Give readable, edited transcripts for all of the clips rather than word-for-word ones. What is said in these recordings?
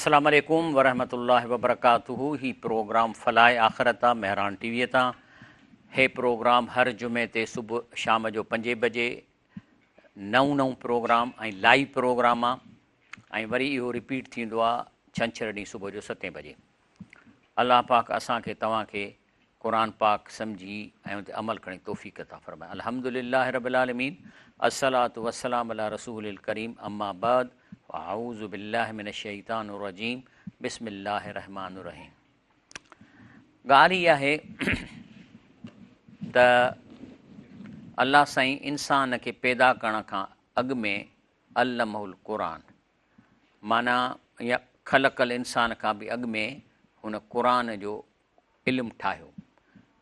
अस्सलाम वालेकुम वरहमतुल्लाहि वबरकातुहू। ही प्रोग्राम फलाए आख़िरत आहे महरान टीवीअ तां। हे प्रोग्राम हर जुमे ते सुबुह शाम जो 5 बजे नऊं प्रोग्राम ऐं लाइव प्रोग्राम आहे ऐं वरी इहो रिपीट थींदो आहे छंछरु ॾींहुं सुबुह जो 7 बजे। अलाह पाक असांखे तव्हांखे क़ुरान पाक सम्झी ऐं उन ते अमल करण जी तौफ़ीक़ अता फ़रमाए। अल्हम्दुलिल्लाहि रब्बिल आलमीन, अस्सलातु वस्सलामु अला रसूलिल करीम, अम्मा बाद, अऊज़ु बिल्लाहि मिनश शैतानिर रजीम, बिस्मिल्लाहिर रहमानिर रहीम। ॻाल्हि इहा आहे त अल्लाह साईं इंसान खे पैदा करण खां अॻु में अल्लमहुल क़ुरान, माना या ख़लक़ल इंसान खां बि अॻु में हुन क़ुरान जो इल्मु ठाहियो।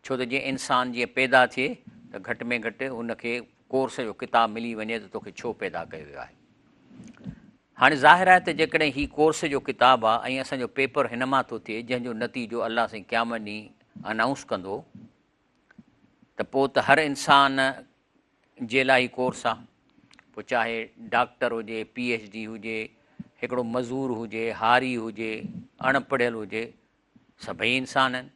छो त जीअं इंसान जीअं पैदा थिए त घटि में घटि हुनखे कोर्स जो किताब मिली वञे त तोखे छो पैदा कयो वियो आहे। हाणे ज़ाहिर आहे त जेकॾहिं हीउ कोर्स जो किताबु आहे ऐं असांजो पेपर हिन मां थो थिए जंहिंजो नतीजो अल्लाह साईं क़यामत ॾींहुं अनाउंस कंदो, त पोइ त हर इंसान जे लाइ ही कोर्स आहे। पोइ चाहे डॉक्टर हुजे, PhD हुजे, हिकिड़ो मज़ूर हुजे, हारी हुजे, अणपढ़ियल हुजे, सभई इंसान आहिनि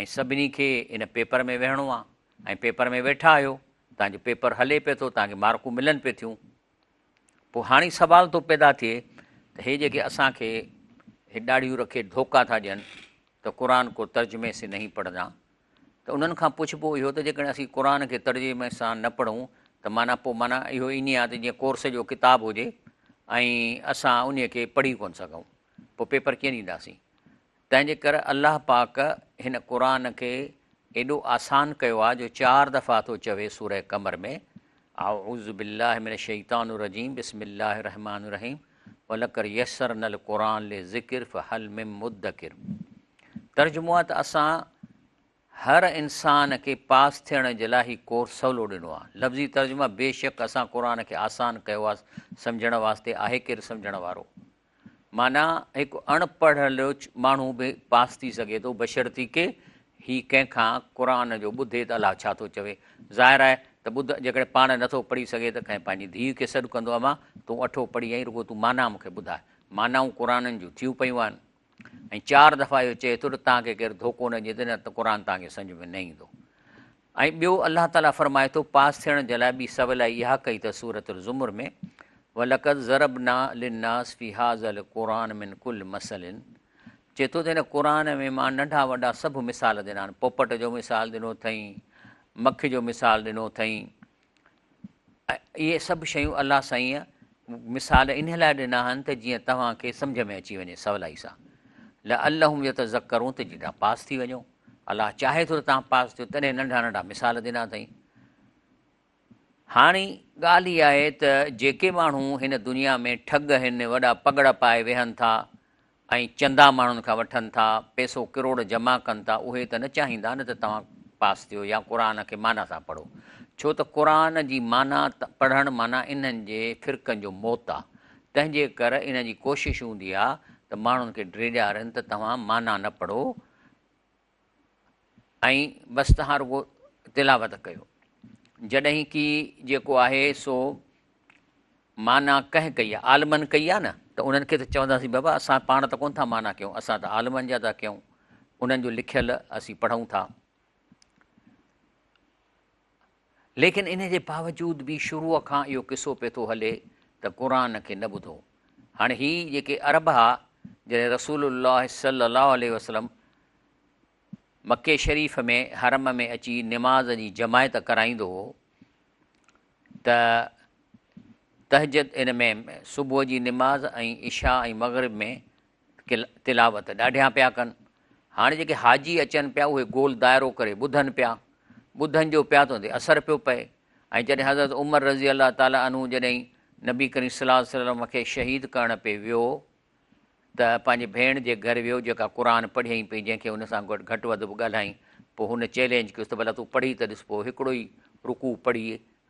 ऐं सभिनी खे इन पेपर में वेहणो आहे ऐं पेपर में वेठा आहियो, तव्हांजो पेपर हले पियो थो, तव्हांखे मार्कूं मिलनि पियूं थियूं। पोइ हाणे सुवाल थो पैदा थिए त हे जेके असांखे हे ॾाढियूं रखे धोखा था ॾियनि त क़ुरान को तर्जुमे से नहीं पढ़ंदा, त उन्हनि खां पुछिबो इहो त जेकॾहिं असीं क़ुरान खे तर्जुमे सां न पढ़ूं त माना पोइ माना इहो ईअं आहे त जीअं कोर्स जो किताबु हुजे ऐं असां उन खे पढ़ी कोन सघूं, पोइ पेपर कीअं ॾींदासीं। तंहिंजे करे अलाह पाक हिन क़ुरान खे एॾो आसान कयो आहे जो 4 दफ़ा थो चवे सूरह क़मर में, अऊज़ु बिल्लाहि मिनश शैतानिर रजीम, बिस्मिल्लाहिर रहमानिर रहीम, वलक़द यस्सरनल क़ुरान लिज़िक्र फ़हल मिन मुद्दकिर। तर्जुमो आहे त असां हर इंसान खे पास थियण जे लाइ ही कोर्स सवलो ॾिनो आहे। लफ़्ज़ी तर्जुमा बेशक असां क़ुरान खे आसान कयो आहे सम्झण वास्ते, आहे केरु सम्झण वारो। माना हिकु अणपढ़ियल माण्हू बि पास थी सघे थो बशर्ती के ही कंहिंखां क़ुरान जो ॿुधे त अलाह छा थो चवे। ज़ाहिर आहे त जेकॾहिं पाण नथो पढ़ी सघे त कंहिं पंहिंजी धीउ खे सॾु कंदो आहे, मां तूं अठो पढ़ी आई, रुगो तूं माना मूंखे ॿुधाए। मानाऊं क़ुराननि जूं थियूं पियूं आहिनि ऐं 4 दफ़ा इहो चए थो त तव्हांखे केरु धोखो न ॾिए त न त क़ुरान तव्हांखे सम्झ में न ईंदो। ऐं ॿियो अलाह ताला फरमाए थो पास थियण जे लाइ ॿी सवलाई इहा कई त सूरतुल ज़ुमर में, वलक़द ज़रबना लिन्नास फ़ी हाज़ल क़ुरान मिन कुल मसलिन, चए थो त हिन क़ुरान में मां नंढा वॾा सभु मिसाल ॾिना आहिनि। पोपट जो मिसाल ॾिनो अथई, मख जो मिसाल ॾिनो अथई, इहे सभु शयूं अलाह साईं मिसाल इन लाइ ॾिना आहिनि त जीअं तव्हांखे सम्झ में अची वञे सवलाई सां। लअल्लहुम यतज़क्करून, त जितां पास थी वञो। अलाह चाहे थो त तव्हां पास थियो, तॾहिं नंढा नंढा मिसाल ॾिना अथई। हाणे ॻाल्हि इहा आहे त जेके माण्हू हिन दुनिया में ठग आहिनि, वॾा पगड़ पाए वेहनि था ऐं चंदा माण्हुनि खां वठनि था, पैसो किरोड़ जमा कनि था, उहे त न चाहींदा न त तव्हां पास थियो या क़ुरान खे माना सां पढ़ो। छो त क़ुरान जी माना पढ़णु माना इन्हनि जे फ़िरक़नि जो मौत आहे। तंहिंजे करे इन जी कोशिशि हूंदी आहे त माण्हुनि खे ड्रेॼारनि त तव्हां माना न पढ़ो ऐं बसि तव्हां रुगो तिलावत कयो। जॾहिं की जेको आहे सो माना कंहिं कई आहे, आलमनि कई आहे न, त उन्हनि खे त चवंदासीं बाबा असां पाण त कोन था माना कयूं, असां त आलमनि जा था कयूं, उन्हनि जो लिखियल असीं पढ़ूं था। लेकिन इन जे बावजूद बि शुरूअ खां इहो किसो पियो थो हले त क़ुरान खे न ॿुधो। हाणे हीअ जेके अरब आहे, जॾहिं रसूलुल्लाह सल्लल्लाहु अलैहि वसल्लम मके शरीफ़ में हरम में अची निमाज़ जी जमायत कराईंदो हो त तहजद इन में सुबुह जी निमाज़ ऐं इशा ऐं मग़रिब में तिलावत ॾाढियां पिया कनि। हाणे जेके हाजी अचनि पिया उहे गोल दाइरो करे ॿुधनि पिया, ॿुधनि जो पिया तो ते असरु पियो पए। ऐं जॾहिं हज़रत उमर रज़ी अलाह ताला अनहु जॾहिं नबी करीम सल्लल्लाहु अलैहि वसल्लम खे शहीद करण पे वियो त पंहिंजे भेण जे घर वियो जेका क़ुरान पढ़ियईं पई, जंहिंखे हुन सां घटि वधि बि ॻाल्हाई। पोइ हुन चैलेंज कयुसि त भला तूं पढ़ी त ॾिस। पोइ हिकिड़ो ई रुकू पढ़ी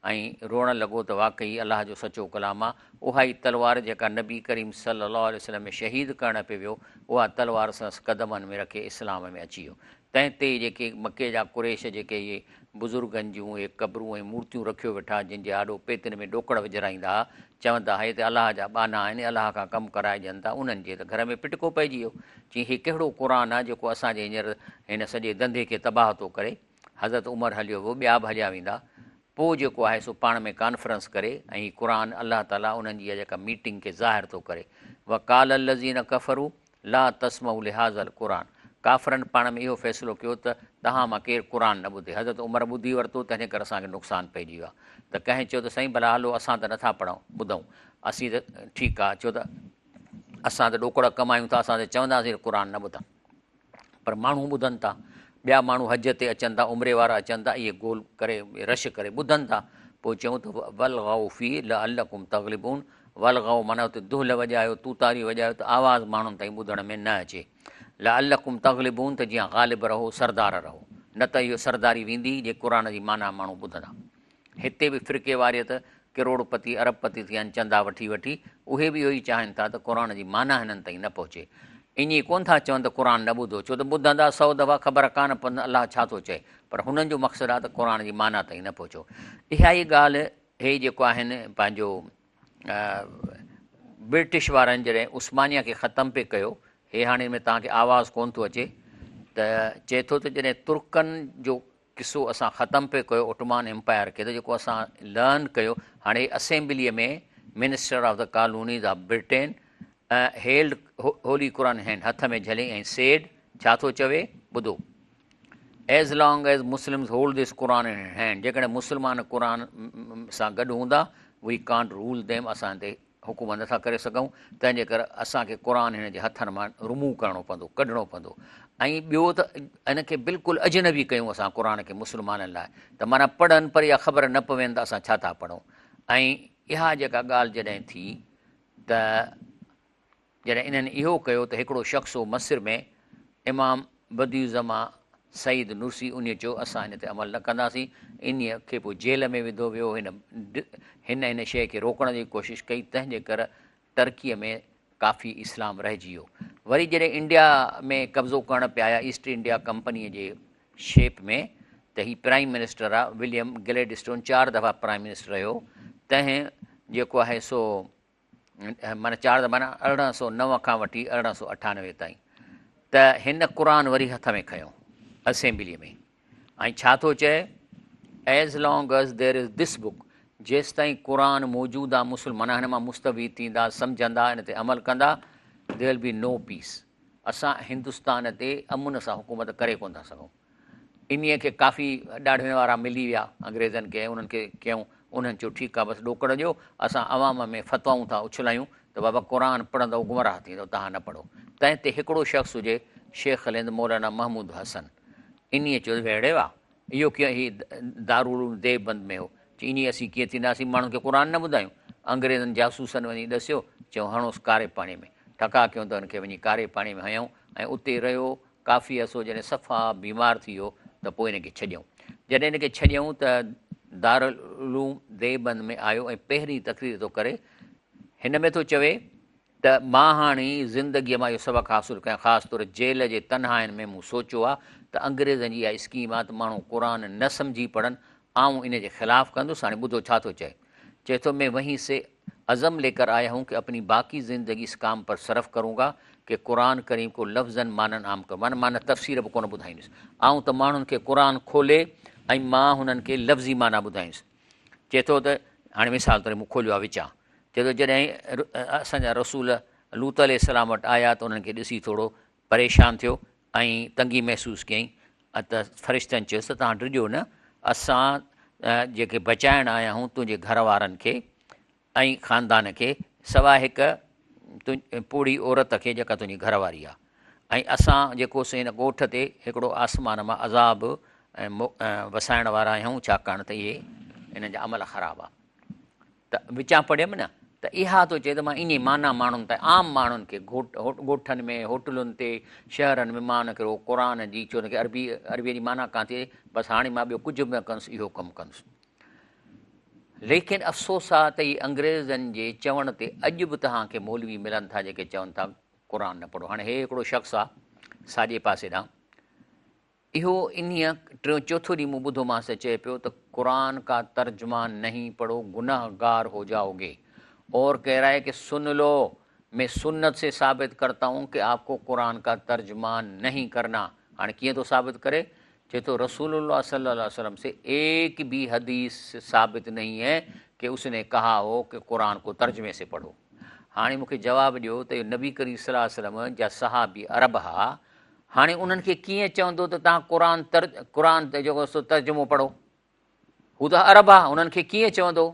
ऐं रोअणु लॻो त वाक़ई अलाह जो सचो कलाम आहे। उहा ई तलवार जेका नबी करीम सल्लल्लाहु अलैहि वसल्लम में शहीद करण पे वियो, उहा तलवार संदसि क़दमनि में रखे इस्लाम में अची वियो। तंहिं ते जेके मके जा कुरैश जेके इहे बुज़ुर्गनि जूं इहे क़बरूं ऐं मूर्तियूं रखियो वेठा, जंहिंजे आॾो पेतिन में ॾोकड़ विझराईंदा हुआ, चवंदा हे त अलाह जा बाना आहिनि, अलाह खां कमु कराइजनि था, उन्हनि जे त घर में पिटको पइजी वियो। चई हीउ कहिड़ो क़ुर आहे जेको असांजे हींअर हिन सॼे धंधे खे तबाह थो करे। हज़रत उमर हलियो वियो, ॿिया बि हलिया वेंदा। पोइ जेको आहे सो पाण में कॉन्फ्रेंस करे ऐं हीउ क़ुर अलाह ताला उन्हनि जी जेका मीटिंग खे ज़ाहिर थो करे। वकाल लज़ीन कफ़रू ला तस्मऊ लिहाज़ल क़ुर, काफ़रनि पाण में इहो फ़ैसिलो कयो त तव्हां मां केरु क़ुर न ॿुधे। हज़रत उमर ॿुधी वरितो, तंहिंजे करे असांखे नुक़सानु पइजी वियो आहे। त कंहिं चयो त साईं भला हलो असां त नथा पढ़ूं ॿुधूं, असीं त ठीकु आहे, छो त असां त ॾोकड़ कमायूं था, असां त चवंदासीं क़ुर न ॿुधनि। पर माण्हू ॿुधनि था, ॿिया माण्हू हज ते अचनि था, उमिरि वारा अचनि था, इहे गोल करे रश करे ॿुधनि था। पोइ चयूं त वलगऊ फी लअल्लकुम तग़लिबून, वलगऊ माना हुते दुहिल वॼायो, तूतारी वॼायो त आवाज़ु माण्हुनि ताईं ॿुधण में न अचे। लअल्लकुम तग़लिबून त जीअं ग़ालिब रहो, सरदार रहो, न त इहो सरदारी वेंदी जे क़ुर जी माना माण्हू ॿुधंदा। हिते बि फ़िरके वारियत करोड़पति अरबपति थिया आहिनि चंदा वठी वठी, उहे बि इहो ई चाहिनि था त क़ुर जी माना हिननि ताईं न पहुचे। ईअं कोन था चवनि त क़ुर न ॿुधो, छो त ॿुधंदा 100 दफ़ा ख़बर कान पवंदी अलाह छा थो चए, पर हुननि जो मक़सदु आहे त क़ुर जी माना ताईं न पहुचो। इहा ई ॻाल्हि हे जेको आहिनि पंहिंजो ब्रिटिश वारनि जॾहिं उस्मानिया खे ख़तमु पे कयो, हे हाणे में तव्हांखे आवाज़ु कोन थो अचे, त चए थो त जॾहिं तुर्कनि जो किसो असां ख़तमु पे कयो ओटोमान एम्पायर खे, त जेको असां लर्न कयो, हाणे असेंबलीअ में minister of the colonies of Britain held Holi क़ुर हैंड, हथ में झले ऐं सेड छा थो चवे ॿुधो, as long as Muslims hold this क़ुर इन हैंड, जेकॾहिं मुस्लमान क़ुर सां गॾु हूंदा, वी कांट रूल देम, असां ते हुकूमत नथा करे सघूं, तंहिंजे करे असांखे क़ुर हिन जे हथनि मां रिमूव करिणो पवंदो, कढणो पवंदो। ऐं ॿियो त इनखे बिल्कुलु अजनबी कयूं असां क़ुर खे मुस्लमाननि लाइ, त माना पढ़नि पर इहा ख़बर न पवनि त असां छा था पढ़ूं। ऐं इहा जेका ॻाल्हि जॾहिं थी त जॾहिं इन्हनि इहो कयो त हिकिड़ो शख़्स हो मसिर में, इमाम बदियुज़मा सईद नुरसी, उन चयो असां हिन ते अमल न कंदासीं, इन खे पोइ जेल में विधो वियो। हिन शइ खे रोकण जी कोशिशि कई, तंहिंजे करे टर्कीअ में काफ़ी इस्लाम रहिजी वियो। वरी जॾहिं इंडिया में कब्ज़ो करण पिया आया ईस्ट इंडिया कंपनीअ जे शेप में, त हीउ प्राइम मिनिस्टर आहे विलियम ग्लेडस्टोन, 4 दफ़ा प्राइम मिनिस्टर रहियो। तंहिं जेको आहे सो माना 4 दफ़ा माना 1809 खां वठी 1898 ताईं, त हिन क़ुर वरी हथ में खयों असेंबलीअ में, ऐं छा थो चए, as long as there is this book, जेसि ताईं क़ुर मौजूदु आहे, मुस्लमान हिन मां मुस्तफ़ीद थींदा, सम्झंदा, हिन ते अमल कंदा, there will be no peace. असां हिंदुस्तान ते अमुन सां हुकूमत करे कोन था सघूं। इन खे काफ़ी ॾाढे वारा मिली विया अंग्रेज़नि खे, उन्हनि खे कयूं, उन्हनि चयो ठीकु आहे बसि ॾोकड़ ॾियो, असां अवाम में फ़तवाऊं था उछलायूं त बाबा क़ुर पढ़ंदव गुमराह थींदव, तव्हां न पढ़ो। तंहिं ते हिकिड़ो शख़्स हुजे शेख हिंद मौलाना महमूद हसन, इन चयो वेड़े वाह, इहो कीअं ही दारूल देवबंद में हो, इन असीं कीअं थींदासीं माण्हुनि खे क़ुर न ॿुधायूं। अंग्रेज़नि जासूसनि वञी ॾसियो, चयूं हणोसि कारे पाणी में, ठका कयूं त हुनखे वञी कारे पाणी में हयऊं, ऐं उते रहियो काफ़ी अरसो। जॾहिं सफ़ा बीमार थी वियो त पोइ हिनखे छॾियऊं। जॾहिं हिनखे छॾियऊं त दारूल देवबंद में आयो ऐं पहिरीं तकरीर थो करे, हिन में थो चवे त मां हाणे ज़िंदगीअ मां इहो सबक़ु हासिलु कयां, ख़ासि तौरु जेल जे तनहाइनि में मूं सोचियो आहे त अंग्रेज़नि जी इहा स्कीम आहे त माण्हू क़ुर न सम्झी पढ़नि, आऊं इन जे ख़िलाफ़ु कंदुसि। हाणे ॿुधो छा थो चए, चए थो मैं वहीं से अज़म लेकर आया हूँ कि अपनी बाक़ी ज़िंदगी इस काम पर सर्फ़ करूँगा कि क़ुरान करीम को लफ़्ज़न मानन आम करो, माना तफ़सीर बि कोन ॿुधाईंदुसि, आऊं त माण्हुनि खे क़ुर खोले ऐं मां हुननि खे लफ़्ज़ी माना ॿुधाईंदुसि। चए थो त हाणे मिसाल तौरु मूं खोलियो आहे विचां, चए थो जॾहिं असांजा रसूल लूत अलैहिस्सलाम वटि आया त उन्हनि खे ॾिसी थोरो परेशान थियो ऐं तंगी महसूसु कयईं, त फ़रिश्तनि चयुसि त तव्हां ड्रिजो न, असां जेके बचाइण आया आहियूं तुंहिंजे घर वारनि खे ऐं ख़ानदान खे, सवाइ हिकु पूड़ी औरत खे जेका तुंहिंजी घरवारी आहे, ऐं असां जेकोसीं हिन ॻोठ ते हिकिड़ो आसमान मां अज़ाब वसाइण वारा आहियूं, छाकाणि त इहे हिननि जा अमल ख़राबु आहे। त विचां पढ़ियमि न, त इहा थो चए त मां इन माना माण्हुनि ताईं, आम माण्हुनि खे ॻोठनि में, होटलुनि ते, शहरनि में मां हुनखे क़ुर जी, छो हुनखे अरबीअ जी माना कान थिए, बसि हाणे मां ॿियो कुझु बि न कंदुसि, इहो कमु कंदुसि। लेकिन अफ़सोस आहे त इहे अंग्रेज़नि जे चवण ते अॼु बि तव्हांखे मौलवी मिलनि था जेके चवनि था क़ुर न पढ़ो। हाणे हे हिकिड़ो शख़्स आहे साॼे पासे ॾांहुं, इहो इन्हीअ चोथों ॾींहुं मूं ॿुधोमांसि चए पियो त क़ुरान का तर्जुमा नहीं पढ़ो गुनाहगार हो जाओगे, और कह रहा है कि सुन लो मैं सुन्नत से साबित करता हूँ कि आपको कुरान का तर्जुमा नहीं करना। हाणे कीअं थो साबित करे, चए तो रसूलुल्लाह सल्लल्लाहु अलैहि वसल्लम से एक भी हदीस साबित नहीं है कि उसने कहा हो कि कुरान को तर्जुमे से पढ़ो। हाणे मूंखे जवाबु ॾियो त इहो नबी करीम सल्लल्लाहु अलैहि वसल्लम जा सहाबी अरब हा, हाणे उन्हनि खे कीअं चवंदो त तव्हां क़ुरान ते जेको सो तर्जुमो पढ़ो? हू त अरब आहे, उन्हनि खे कीअं चवंदो?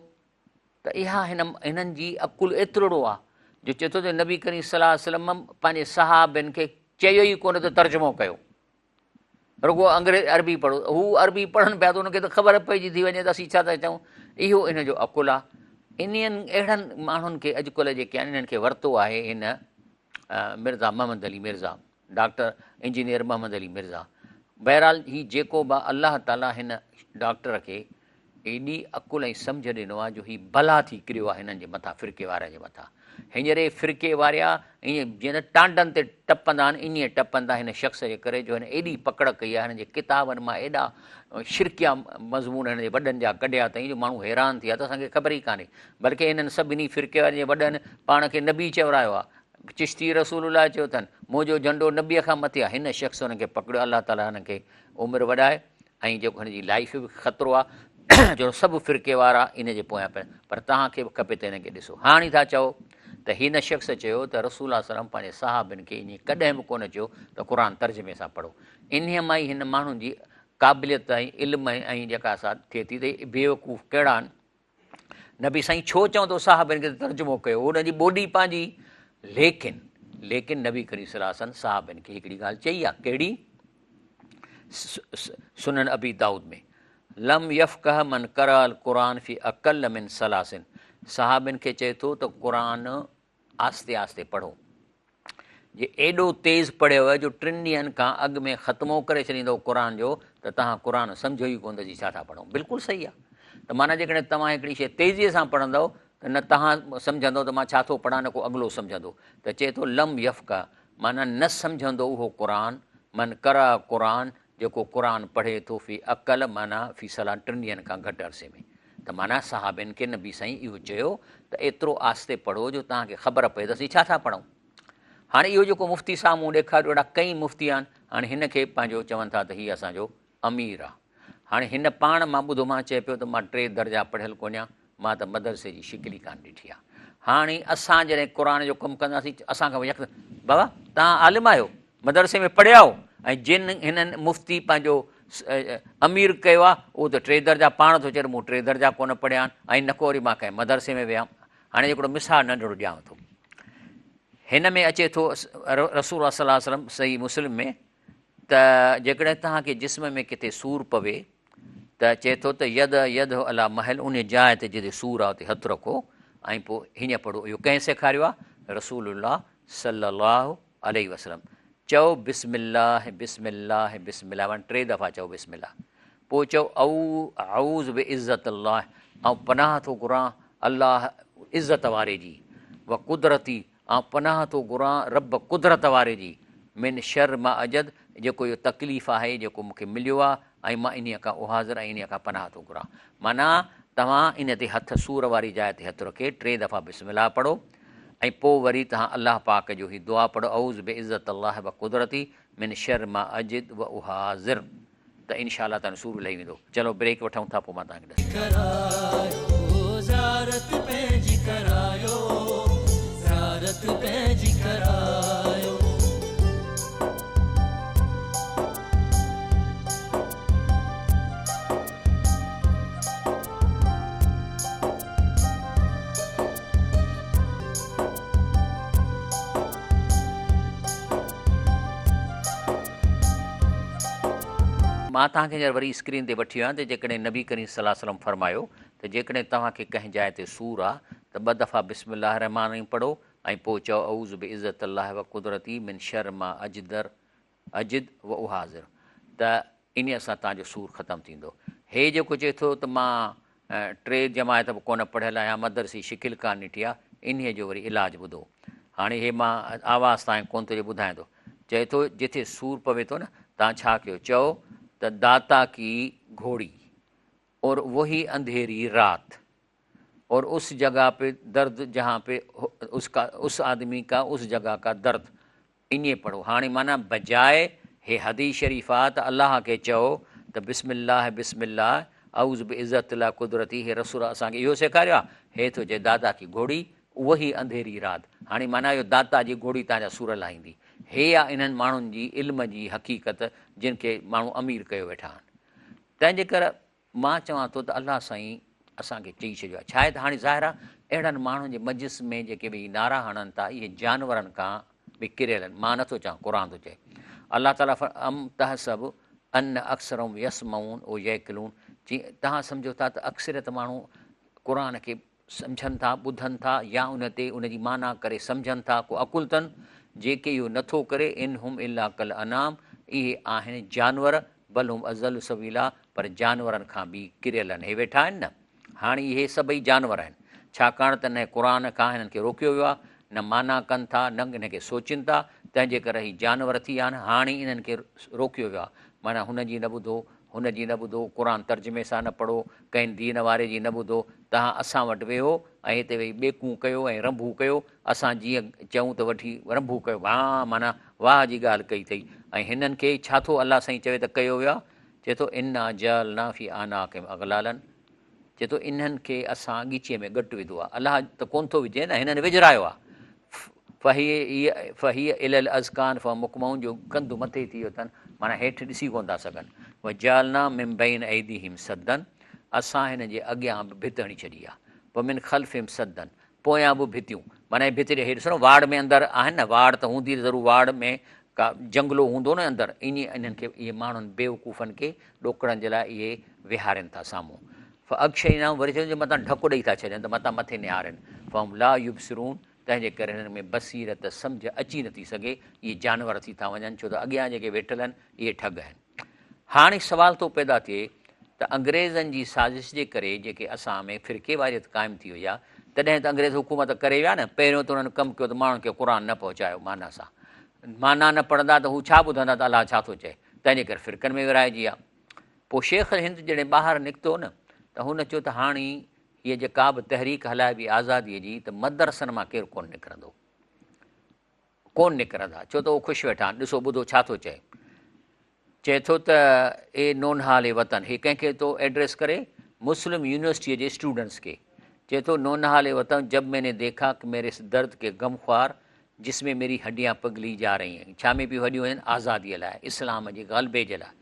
त इहा हिननि जी अकुलु एतिरो आहे जो चए थो त नबी करीम सल्लल्लाहु अलैहि वसल्लम पंहिंजे सहाबनि खे चयो ई कोन त तर्जुमो कयो, रुॻो अरबी पढ़ो। हू अरबी पढ़नि पिया त उनखे त ख़बर पइजी थी वञे त असीं छा था चऊं। इहो इन जो अकुलु आहे। इन्हनि अहिड़नि माण्हुनि खे अॼुकल्ह जेके आहिनि इन्हनि खे वरितो आहे हिन मिर्ज़ा मोहम्मद अली मिर्ज़ा, डॉक्टर इंजीनियर मोहम्मद अली मिर्ज़ा। बहरहाल हीउ जेको बि अलाह ताला हिन डॉक्टर खे एॾी अकुल ऐं सम्झ ॾिनो आहे जो हीउ भला थी किरियो आहे हिननि जे मथां, फ़िरके वारे जे मथां। हींअर फ़िरके वारा ईअं जीअं टांडनि ते टपंदा आहिनि, ईअं टपंदा हिन शख़्स जे करे जो हिन एॾी पकड़ कई आहे। हिन जे किताबनि मां एॾा शिरकिया मज़मून हिन जे वॾनि जा कढिया अथई जो माण्हू हैरान थी विया त असांखे ख़बर ई कान्हे। बल्कि हिननि सभिनी फ़िरके वारनि जे वॾनि पाण खे नबी चवरायो आहे, चिश्ती रसूलुल्लाह चयो अथनि, मुंहिंजो झंडो नबीअ खां मथे आहे। हिन शख़्स हुनखे पकड़ियो, अलाह ताला हिन खे उमिरि वधाए ऐं जेको हिन जी लाइफ बि ख़तरो आहे जो सभु फ़िरके वारा इन जे पोयां पिया। पर तव्हांखे बि खपे त हिनखे ॾिसो। हाणे था चओ त हिन शख़्स चयो त रसूल सलम पंहिंजे साहबनि खे ईअं कॾहिं बि कोन चयो त क़ुर तर्जुमे सां पढ़ो। इन मां ई हिन माण्हुनि जी क़ाबिलियत ऐं इल्म ऐं जेका असां थिए थी त बेवकूफ़ कहिड़ा आहिनि। नबी साईं छो चवंदो साहबनि खे तर्जुमो कयो, हुनजी ॿोडी पंहिंजी। लेकिन नबी करीम सल्लल्लाहु अलैहि वसल्लम साहबनि खे हिकिड़ी ॻाल्हि चई आहे, कहिड़ी? सुनन अबी दाऊद में लम यफ़क़ह मन क़राअल क़ुरान फ़ी अक़ल मिन सलासिन। साहबनि खे चए थो त क़ुरान आस्ते आस्ते पढ़ो। जे एॾो तेज़ पढ़ियव जो 3 ॾींहंनि खां अॻु में ख़त्मो करे छॾींदव क़ुरान जो त तव्हां क़ुरान सम्झो ई कोन जी छा था पढ़ूं। बिल्कुलु सही आहे। त माना जेकॾहिं तव्हां हिकिड़ी शइ तेज़ीअ सां पढ़ंदव त न तव्हां सम्झंदव त मां छा थो पढ़ां, न को अॻिलो सम्झंदो। त चए थो लम यफ़क़ह माना न सम्झंदो उहो क़ुरान, मन क़रा क़ुरान जेको क़ुरान पढ़े थो फ़ी अक़ल माना फ़ी सलाह 3 ॾींहंनि खां घटि अरसे में। त माना साहबनि खे नबी साईं इहो चयो त एतिरो आस्ते पढ़ो जो तव्हांखे ख़बर पए त असीं छा था पढ़ूं। हाणे इहो जेको मुफ़्ती साम्हूं ॾेखारियो, अहिड़ा कई मुफ़्ती आहिनि। हाणे हिन खे पंहिंजो चवनि था त हीअ असांजो अमीर आहे। हाणे हिन पाण मां ॿुधो मां चए पियो त मां 3 दर्जा पढ़ियलु कोन आहियां, मां त मदरसे जी शिकिल ई कान ॾिठी आहे। हाणे असां जॾहिं क़ुर जो कमु कंदासीं असांखां बाबा तव्हां आलिम आहियो, मदरसे में पढ़िया हो, ऐं जिन हिननि मुफ़्ती पंहिंजो अमीर कयो आहे उहो त 3 दर्जा पाण थो चए मूं 3 दर्जा कोन पढ़िया आहिनि, ऐं न को वरी मां कंहिं मदरसे में वियुमि। हाणे हिकिड़ो मिसाल नंढिड़ो ॾियांव थो। हिन में अचे थो रसूल सल्लल्लाहु अलैहि वसल्लम सही मुस्लिम में त जेकॾहिं तव्हांखे जिस्म में किथे सूर पवे त चए थो त यद अला महल, उन जाइ ते जिते सूर आहे उते हथु रखो ऐं पोइ हीअं पढ़ो। इहो कंहिं सेखारियो आहे? रसूलुल्लाह सल्लल्लाहु अलैहि वसल्लम। चओ बिस्मिल्लाह बिस्मिल्लाह बिस्मिल्लाह, वञी 3 दफ़ा चओ बिस्मिल्लाह। पोइ चओ औज़ बि इज़्ज़त अल्लाह, ऐं पनाह थो घुरां अलाह इज़त वारे जी, व कुदरती ऐं पनाह थो घुरां रब कुदरत वारे जी, मिन शर मां अजद, जेको इहो तकलीफ़ आहे जेको मूंखे मिलियो आहे ऐं मां इन खां उहाज़र ऐं इन खां पनाह थो घुरां। माना तव्हां इन ते हथु सूर वारी जाइ ते हथु रखे 3 दफ़ा बिस्मिल्लाह पढ़ो ऐं पोइ वरी तव्हां अलाह पाक जो ही दुआ पढ़ो, औज़ बि इज़्ज़त अल्लाह व कुदरती मिन शर मां अजिद व उहाज़िर। त इनशा अल्लाह ताला सूर लही वेंदो। चलो ब्रेक वठूं था, पोइ मां तव्हांखे मां तव्हांखे हींअर वरी स्क्रीन ते वठी वियो आहियां त जेकॾहिं नबी करीम सल्लल्लाहु अलैहि वसल्लम फरमायो त जेकॾहिं तव्हांखे कंहिं जाइ ते सूर आहे त 2 दफ़ा बिस्मिल्लाह रहमान रहीम पढ़ो ऐं पोइ चओ औज़ बि इज़्ज़त अल्लाह व कुदरती मिन शर मां अजिद व उहाज़िर। त इन सां तव्हांजो सूर ख़तमु थींदो। हे जेको चए थो त मां टे जमायत बि कोन पढ़ियल आहियां, मदरसी शिकिल कान ॾिठी आहे, इन्हीअ जो वरी इलाजु ॿुधो। हाणे हे मां आवाज़ तव्हांखे कोन थो ॿुधायां थो। चए थो जिथे सूर पवे थो न, तव्हां छा कयो, चओ त दाता की घोड़ी और वही अंधेरी रात और उस जगह पे दर्द जहाँ पे उस आदमी का उस जगह का दर्द, इन पढ़ो। हाणे माना बजाए हे हदीस शरीफ़ आहे त अलाह खे चओ त बिस्मिल्लाह बिस्मिल्लाह औज़ बि इज़्ज़त ला कुदरती, हे रसूल असांखे इहो सेखारियो आहे। हे थो चए दाता की घोड़ी उहा अंधेरी रात। हाणे माना इहो दाता जी घोड़ी तव्हांजा सूर लाहींदी। हे आहे इन्हनि माण्हुनि जी इल्म जी हक़ीक़त जिन खे माण्हू अमीर कयो वेठा आहिनि। तंहिंजे करे मां चवां थो त अलाह साईं असांखे चई छॾियो आहे। छा आहे त हाणे ज़ाहिर आहे अहिड़नि माण्हुनि जे मजिस में जेके भई नारा हणनि था, इहे जानवरनि खां बि किरियल आहिनि। मां नथो चवां, क़ुर थो चए। अलाह ताला अम तहसब अन अक्सरम यसमऊन ओ यकिलून, जीअं तव्हां सम्झो था त अक्सरियत माण्हू क़ुर खे सम्झनि था, ॿुधनि था, या उन ते उन जी माना करे सम्झनि था, को अकुल अथनि। जेके इहो नथो करे, इन हुम इला कल अनाम, इहे आहिनि जानवर, बल हुम अज़ल सवीला, पर जानवरनि खां बि किरियल आहिनि। हे वेठा आहिनि न, हाणे इहे सभई जानवर आहिनि, छाकाणि त न क़ुर खां हिननि खे रोकियो वियो आहे, न माना कनि था, न हिन खे सोचनि था, तंहिंजे करे ही जानवर थी विया आहिनि। हाणे इन्हनि खे रोकियो वियो आहे, माना हुनजी न ॿुधो, हुनजी न ॿुधो, क़ुर तर्जुमे सां न पढ़ो, कंहिं दीन वारे जी न ॿुधो, तव्हां असां वटि वेहो ऐं हिते वेही ॿेकूं कयो ऐं रंभू कयो, असां जीअं चऊं त वठी रंभू कयो। हा, माना वाह जी ॻाल्हि कई अथई। ऐं हिननि खे छा थो अलाह साईं चवे त कयो वियो आहे, चए थो इना जल नाफ़ी आना के अगलालनि, चए थो इन्हनि खे असां ॻीचीअ में घटि विधो आहे। अलाह त कोन थो विझे न, हिननि विझरायो आहे। फ़हीअ इल अज़कान फ़ मुकमाउन, जो कंधु मथे थी वियो अथनि, माना हेठि ॾिसी कोन था सघनि। व जालना मिम्बैन ऐदीहिम सदन, असां हिन जे अॻियां बि भित हणी छॾी आहे। पोइ मिन ख़ल्फ़िम सदन, पोयां बि भितियूं, माना भित जे हेठि ॾिसो, वाड़ में अंदरि आहिनि न, वाड़ त हूंदी ज़रूरु, वाड़ में का जंगलो हूंदो न अंदरि, इन्हनि खे इहे माण्हुनि बेवकूफ़नि खे ॾोकड़नि जे लाइ इहे विहारनि था साम्हूं। अक्षय इनाम वरी चवनि मथां ढकु ॾेई था छॾनि, त मथां मथे निहारनि। फम ला युबसिरून, तंहिंजे करे हिननि में बसीरत सम्झ अची नथी सघे, इहे जानवर थी था वञनि, छो त अॻियां जेके वेठल आहिनि इहे ठग आहिनि। हाणे सुवाल थो पैदा थिए त अंग्रेज़नि जी साज़िश जे करे जेके असां में फ़िरके वारियत क़ाइमु थी वई आहे, तॾहिं त अंग्रेज़ हुकूमत करे विया न। पहिरियों त उन्हनि कमु कयो त माण्हुनि खे क़ुर न पहुचायो माना सां, माना न पढ़ंदा त हू छा ॿुधंदा त अलाह छा थो चए, तंहिंजे करे फ़िरकनि में विराइजी आहे। पोइ शेख हिंद जॾहिं ॿाहिरि निकितो न, त हुन चयो त हाणे हीअ जेका बि तहरीक हलाइबी आज़ादीअ जी, त मदरसनि मां केरु कोन निकिरंदो, कोन निकिरंदा, छो त उहो ख़ुशि वेठा आहिनि। ॾिसो ॿुधो छा थो चए, चए थो त ए नोनहाले वतन, हे कंहिंखे थो एड्रेस करे, मुस्लिम यूनिवर्सिटीअ जे स्टूडेंट्स खे। चए थो नोनहाले वतन, जब मैंने देखा कि मेरे इस दर्द के गमख्वार जिसमें मेरी हड्डियाँ पगली जा रही हैं, छा में बि वॾियूं आहिनि आज़ादीअ लाइ, इस्लाम जे ग़लबे जे लाइ।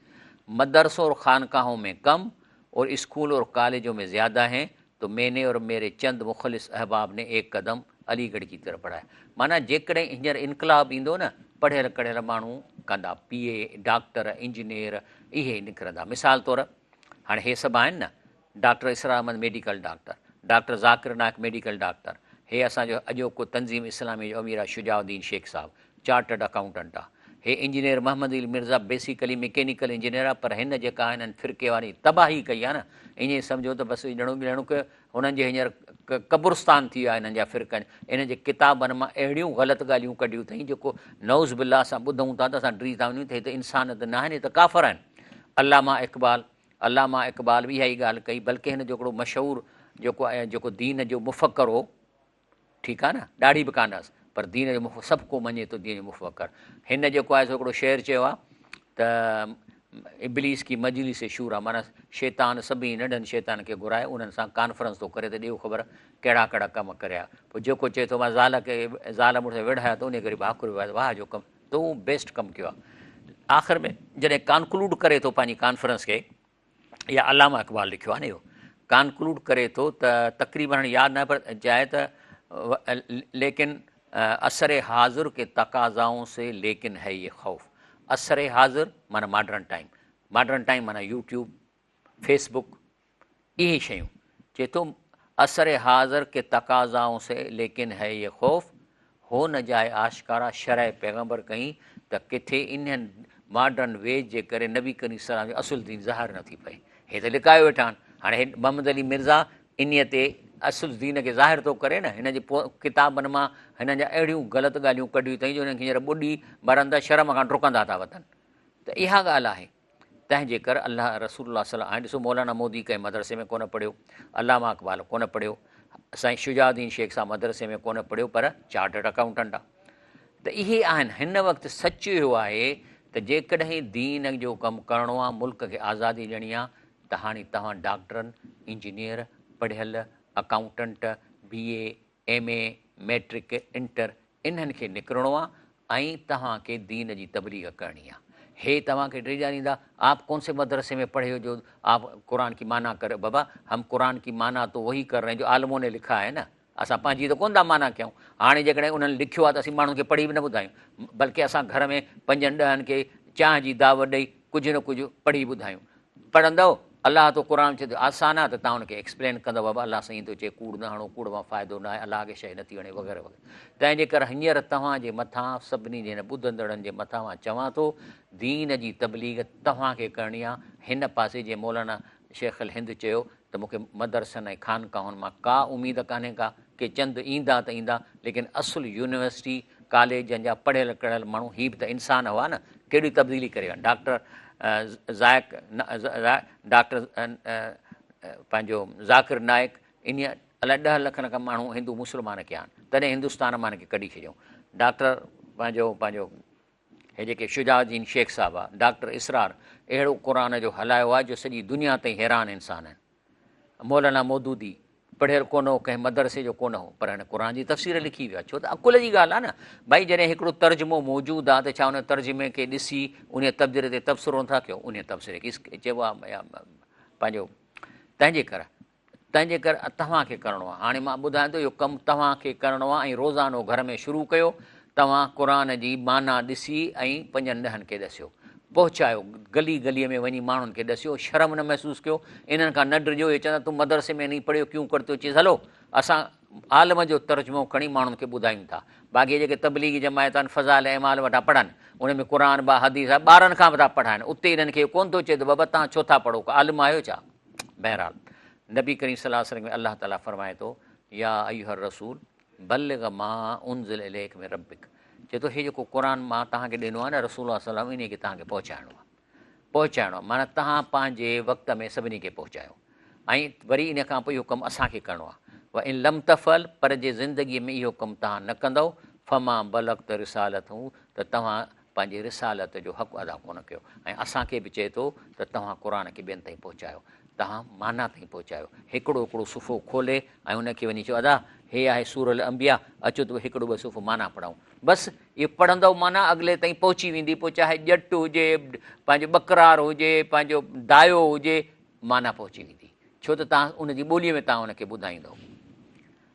मदरसों और ख़ानकाहों में कम और स्कूल और कॉलेजों में ज़्यादा हैं, तो मैंने और मेरे चंद मुख़लिस अहबाब ने एक कदम अलीगढ़ की तरफ़ बढ़ाया। माना जेकॾहिं हींअर इनकलाब ईंदो न, पढ़ियल कढ़ियल माण्हू कंदा, PA, डॉक्टर, इंजीनियर, इहे निकिरंदा। मिसाल तौरु हाणे हे सभु आहिनि न, doctor Israr Ahmed medical doctor, doctor Zakir Naik medical doctor, हे असांजो अॼोको तंज़ीम इस्लामी जो अमीर आहे शुजाउद्दीन शेख साहब, चार्टर्ड अकाउंटेंट आहे। हे engineer Mohammad Ali Mirza basically mechanical engineer आहे, पर हिन जेका हिननि फ़िरके वारी तबाही कई आहे न, ईअं सम्झो त बसि ॼणो ॼणो की हुननि जे हींअर क़ब्रिस्तान थी वियो आहे हिननि जा फ़िरकनि। इन्हनि जे किताबनि मां अहिड़ियूं ग़लति ॻाल्हियूं कढियूं अथई, जेको नौज़ बिल्ला असां ॿुधूं था त असां ड्री था वञूं त हे त इंसानियत न आहिनि, हे त काफ़र आहिनि। अल्लामा इक़बाल बि इहा ई ॻाल्हि कई, बल्कि हिन जो हिकिड़ो मशहूरु जेको दीन जो मुफ़क्कर हो, ठीकु आहे न, ॾाढी बि कान हुअसि, पर दीन जो सभु को मञे थो दीन जो मुफ़क्कर। हिन जेको आहे हिकिड़ो शेर चयो आहे त इब्लीस की मजलिस शूरा, माना शैतान सभिनी नंढनि शैतान खे घुराए उन्हनि सां कॉन्फ्रेंस थो करे त ॾियो ख़बर कहिड़ा कहिड़ा कमु करिया। पोइ जेको चए थो मां ज़ाल मुड़ुस विढ़ाया त उन करे भाकुर वियो, वाह जो कमु तूं बेस्ट कमु कयो आहे। आख़िर में जॾहिं कॉन्क्लूड करे थो पंहिंजी कॉन्फ्रेंस खे, या अलामा इक़बाल लिखियो आहे न, इहो कॉन्क्लूड करे थो त तक़रीबन हाणे यादि न पर चाहे त लेकिन असर हाज़िर के तक़ाज़ाओं से लेकिन है ये ख़ौफ़। असर हाज़िर माना मॉडर्न टाइम माना यूट्यूब, फेसबुक, इहे शयूं। चए थो असर हाज़िर के तक़ाज़ाओं से लेकिन है ये ख़ौफ़, हो न जाए आशिकारा शरह पैगम्बर कई, त किथे इन्हनि मॉडर्न वेज जे करे नबी करीम सलाम जो असुल दीन ज़ाहिर न थी पए। हे त लिकायो वेठा आहिनि। हाणे मोहम्मद अली मिर्ज़ा इन्हीअ ते असुल दीन खे ज़ाहिर थो करे न, हिन जे किताबनि मां हिन जा अहिड़ियूं ग़लति ॻाल्हियूं कढियूं अथई जो हिनखे हींअर ॿुॾी भरंदा शर्म खां डुकंदा था वठनि। त इहा ॻाल्हि आहे। तंहिंजे करे अलाह रसूलुल्लाह सल्लल्लाहु अलैहि वसल्लम, हाणे ॾिसो मौलाना मोदी कंहिं मदरसे में कोन पढ़ियो, अलामा इक़बाल कोन पढ़ियो, साईं शुजाउद्दीन शेख साहब मदरसे में कोन पढ़ियो, पर चार्टर्ड अकाउंटेंट आहे। त इहे आहिनि। हिन वक़्तु सच इहो आहे त जेकॾहिं दीन जो कमु करिणो आहे, मुल्क खे आज़ादी ॾियणी आहे, त हाणे तव्हां डॉक्टरनि, इंजीनियर, पढ़ियल, accountant, BA, MA, matric, inter, इन्हनि खे निकिरणो आहे ऐं तव्हांखे दीन जी तबलीग करणी आहे। हे तव्हांखे टे ॼाणींदा, आप कौन से मदरसे में पढ़े हो जो आप कुरान की माना कर। बाबा हम कुरान की माना तो वही कर रहे हैं जो आलमों ने लिखा है न, असां पंहिंजी त कोन था माना कयूं। हाणे जेकॾहिं उन्हनि लिखियो आहे त असीं माण्हुनि खे पढ़ी बि न ॿुधायूं, बल्कि असां घर में 5-10 खे चांहि जी दावत ॾेई कुझु न कुझु पढ़ी ॿुधायूं। पढ़ंदव, अलाह तो क़ुर चए थो आसान आहे, त तव्हां हुनखे एक्सप्लेन कंदव, बाबा अलाह साईं थो चए कूड़ न हणो, कूड़ मां फ़ाइदो न आहे, अलाह खे शइ नथी वणे, वग़ैरह वग़ैरह। तंहिंजे करे हींअर तव्हांजे मथां, सभिनी जे ॿुधंदड़नि जे मथां मां चवां थो, दीन जी तबलीग तव्हांखे करणी आहे। हिन पासे जे मौलाना शेख अल हिंद चयो त मूंखे मदरसनि ऐं ख़ानकाहुनि मां का उमेद कान्हे का, के चंद ईंदा त ईंदा, लेकिन असुलु यूनिवर्सिटी कॉलेजनि जा पढ़ियल कढ़ियल माण्हू, ही बि त इंसान हुआ न, कहिड़ी तब्दीली करे विया। डॉक्टर डॉक्टर पंहिंजो ज़ाकिर नाइक, इन अलाए 10 लख माण्हू हिंदू मुस्लमान कया आहिनि, तॾहिं हिंदुस्तान मां हिनखे कढी छॾियऊं। डॉक्टर पंहिंजो हे जेके शुजाउद्दीन शेख साहब आहे, डॉक्टर इसरार, अहिड़ो क़ुर जो हलायो आहे जो सॼी दुनिया ताईं हैरान इंसान आहिनि। मौलाना मौदूदी पढ़ियल कोन हो, कंहिं मदरसे जो कोन हो, पर हिन क़ुर जी तफ़सीर लिखी वियो आहे। छो त अकुल जी ॻाल्हि आहे न भई, जॾहिं हिकिड़ो तर्जुमो मौजूदु आहे त छा उन तर्जुमे खे ॾिसी उन तब्दीर ते तबसरो नथा कयो, उन तबसरे खे चइबो आहे पंहिंजो। तंहिंजे करे तव्हांखे करिणो आहे। हाणे मां ॿुधायां थो, इहो कमु तव्हांखे करिणो आहे ऐं रोज़ानो घर में शुरू कयो। तव्हां क़ुर जी माना ॾिसी ऐं 5-10 खे ॾसियो, पहुचायो, गली गलीअ में वञी माण्हुनि खे ॾसियो, शर्म न महसूसु कयो, इन्हनि खां न डिॼो। इहे चवंदा तूं मदरसे में नहीं पढ़ियो, क्यों करते हो चीज़। हलो असां आलम जो तर्जुमो खणी माण्हुनि खे ॿुधायूं था। बाक़ी जेके तबलीगी जमायत आहिनि, फ़ज़ाइल ऐमाल वटा पढ़नि, उन में क़ुर बा हदीस आहे, ॿारनि खां बि था पढ़ाइनि, उते इन्हनि खे कोन थो चए त बाबा तव्हां छो था पढ़ो, आलिम आहियो छा। बहरहाल नबी करीम सल्लल्लाहु अलैहि वसल्लम में अलाह ताला फरमाए थो, या अय्युहर रसूल बल्लिग़ मा उनज़िल इलैक मिन रब्बिक, चए थो हे जेको क़ुर मां तव्हांखे ॾिनो आहे न रसूल सल्लल्लाहु अलैहि वसल्लम, इन खे तव्हांखे पहुचाइणो आहे, माना तव्हां पंहिंजे वक़्त में सभिनी खे पहुचायो। ऐं वरी इन खां पोइ इहो कमु असांखे करिणो आहे। व इन लम तफ़ल, पर जे ज़िंदगीअ में इहो कमु तव्हां न कंदव, फमा बलग़्त रिसालत हूं, त तव्हां पंहिंजी रिसालत जो हक़ु अदा कोन कयो। ऐं असांखे बि चए थो त तव्हां क़ुर खे ॿियनि ताईं पहुचायो, तव्हां माना ताईं पहुचायो। हिकिड़ो सुफ़ो खोले ऐं उनखे वञी चयो, अदा हे आहे सूरल अंबिया, अचो त हिकिड़ो 2 सुफ़ो माना पढ़ूं। बसि इहो पढ़ंदव, माना अॻिले ताईं पहुची वेंदी। पोइ चाहे ॼटु हुजे, पंहिंजो बकरार हुजे, पंहिंजो दायो हुजे, माना पहुची वेंदी। छो त तव्हां उनजी ॿोलीअ में तव्हां उनखे ॿुधाईंदव।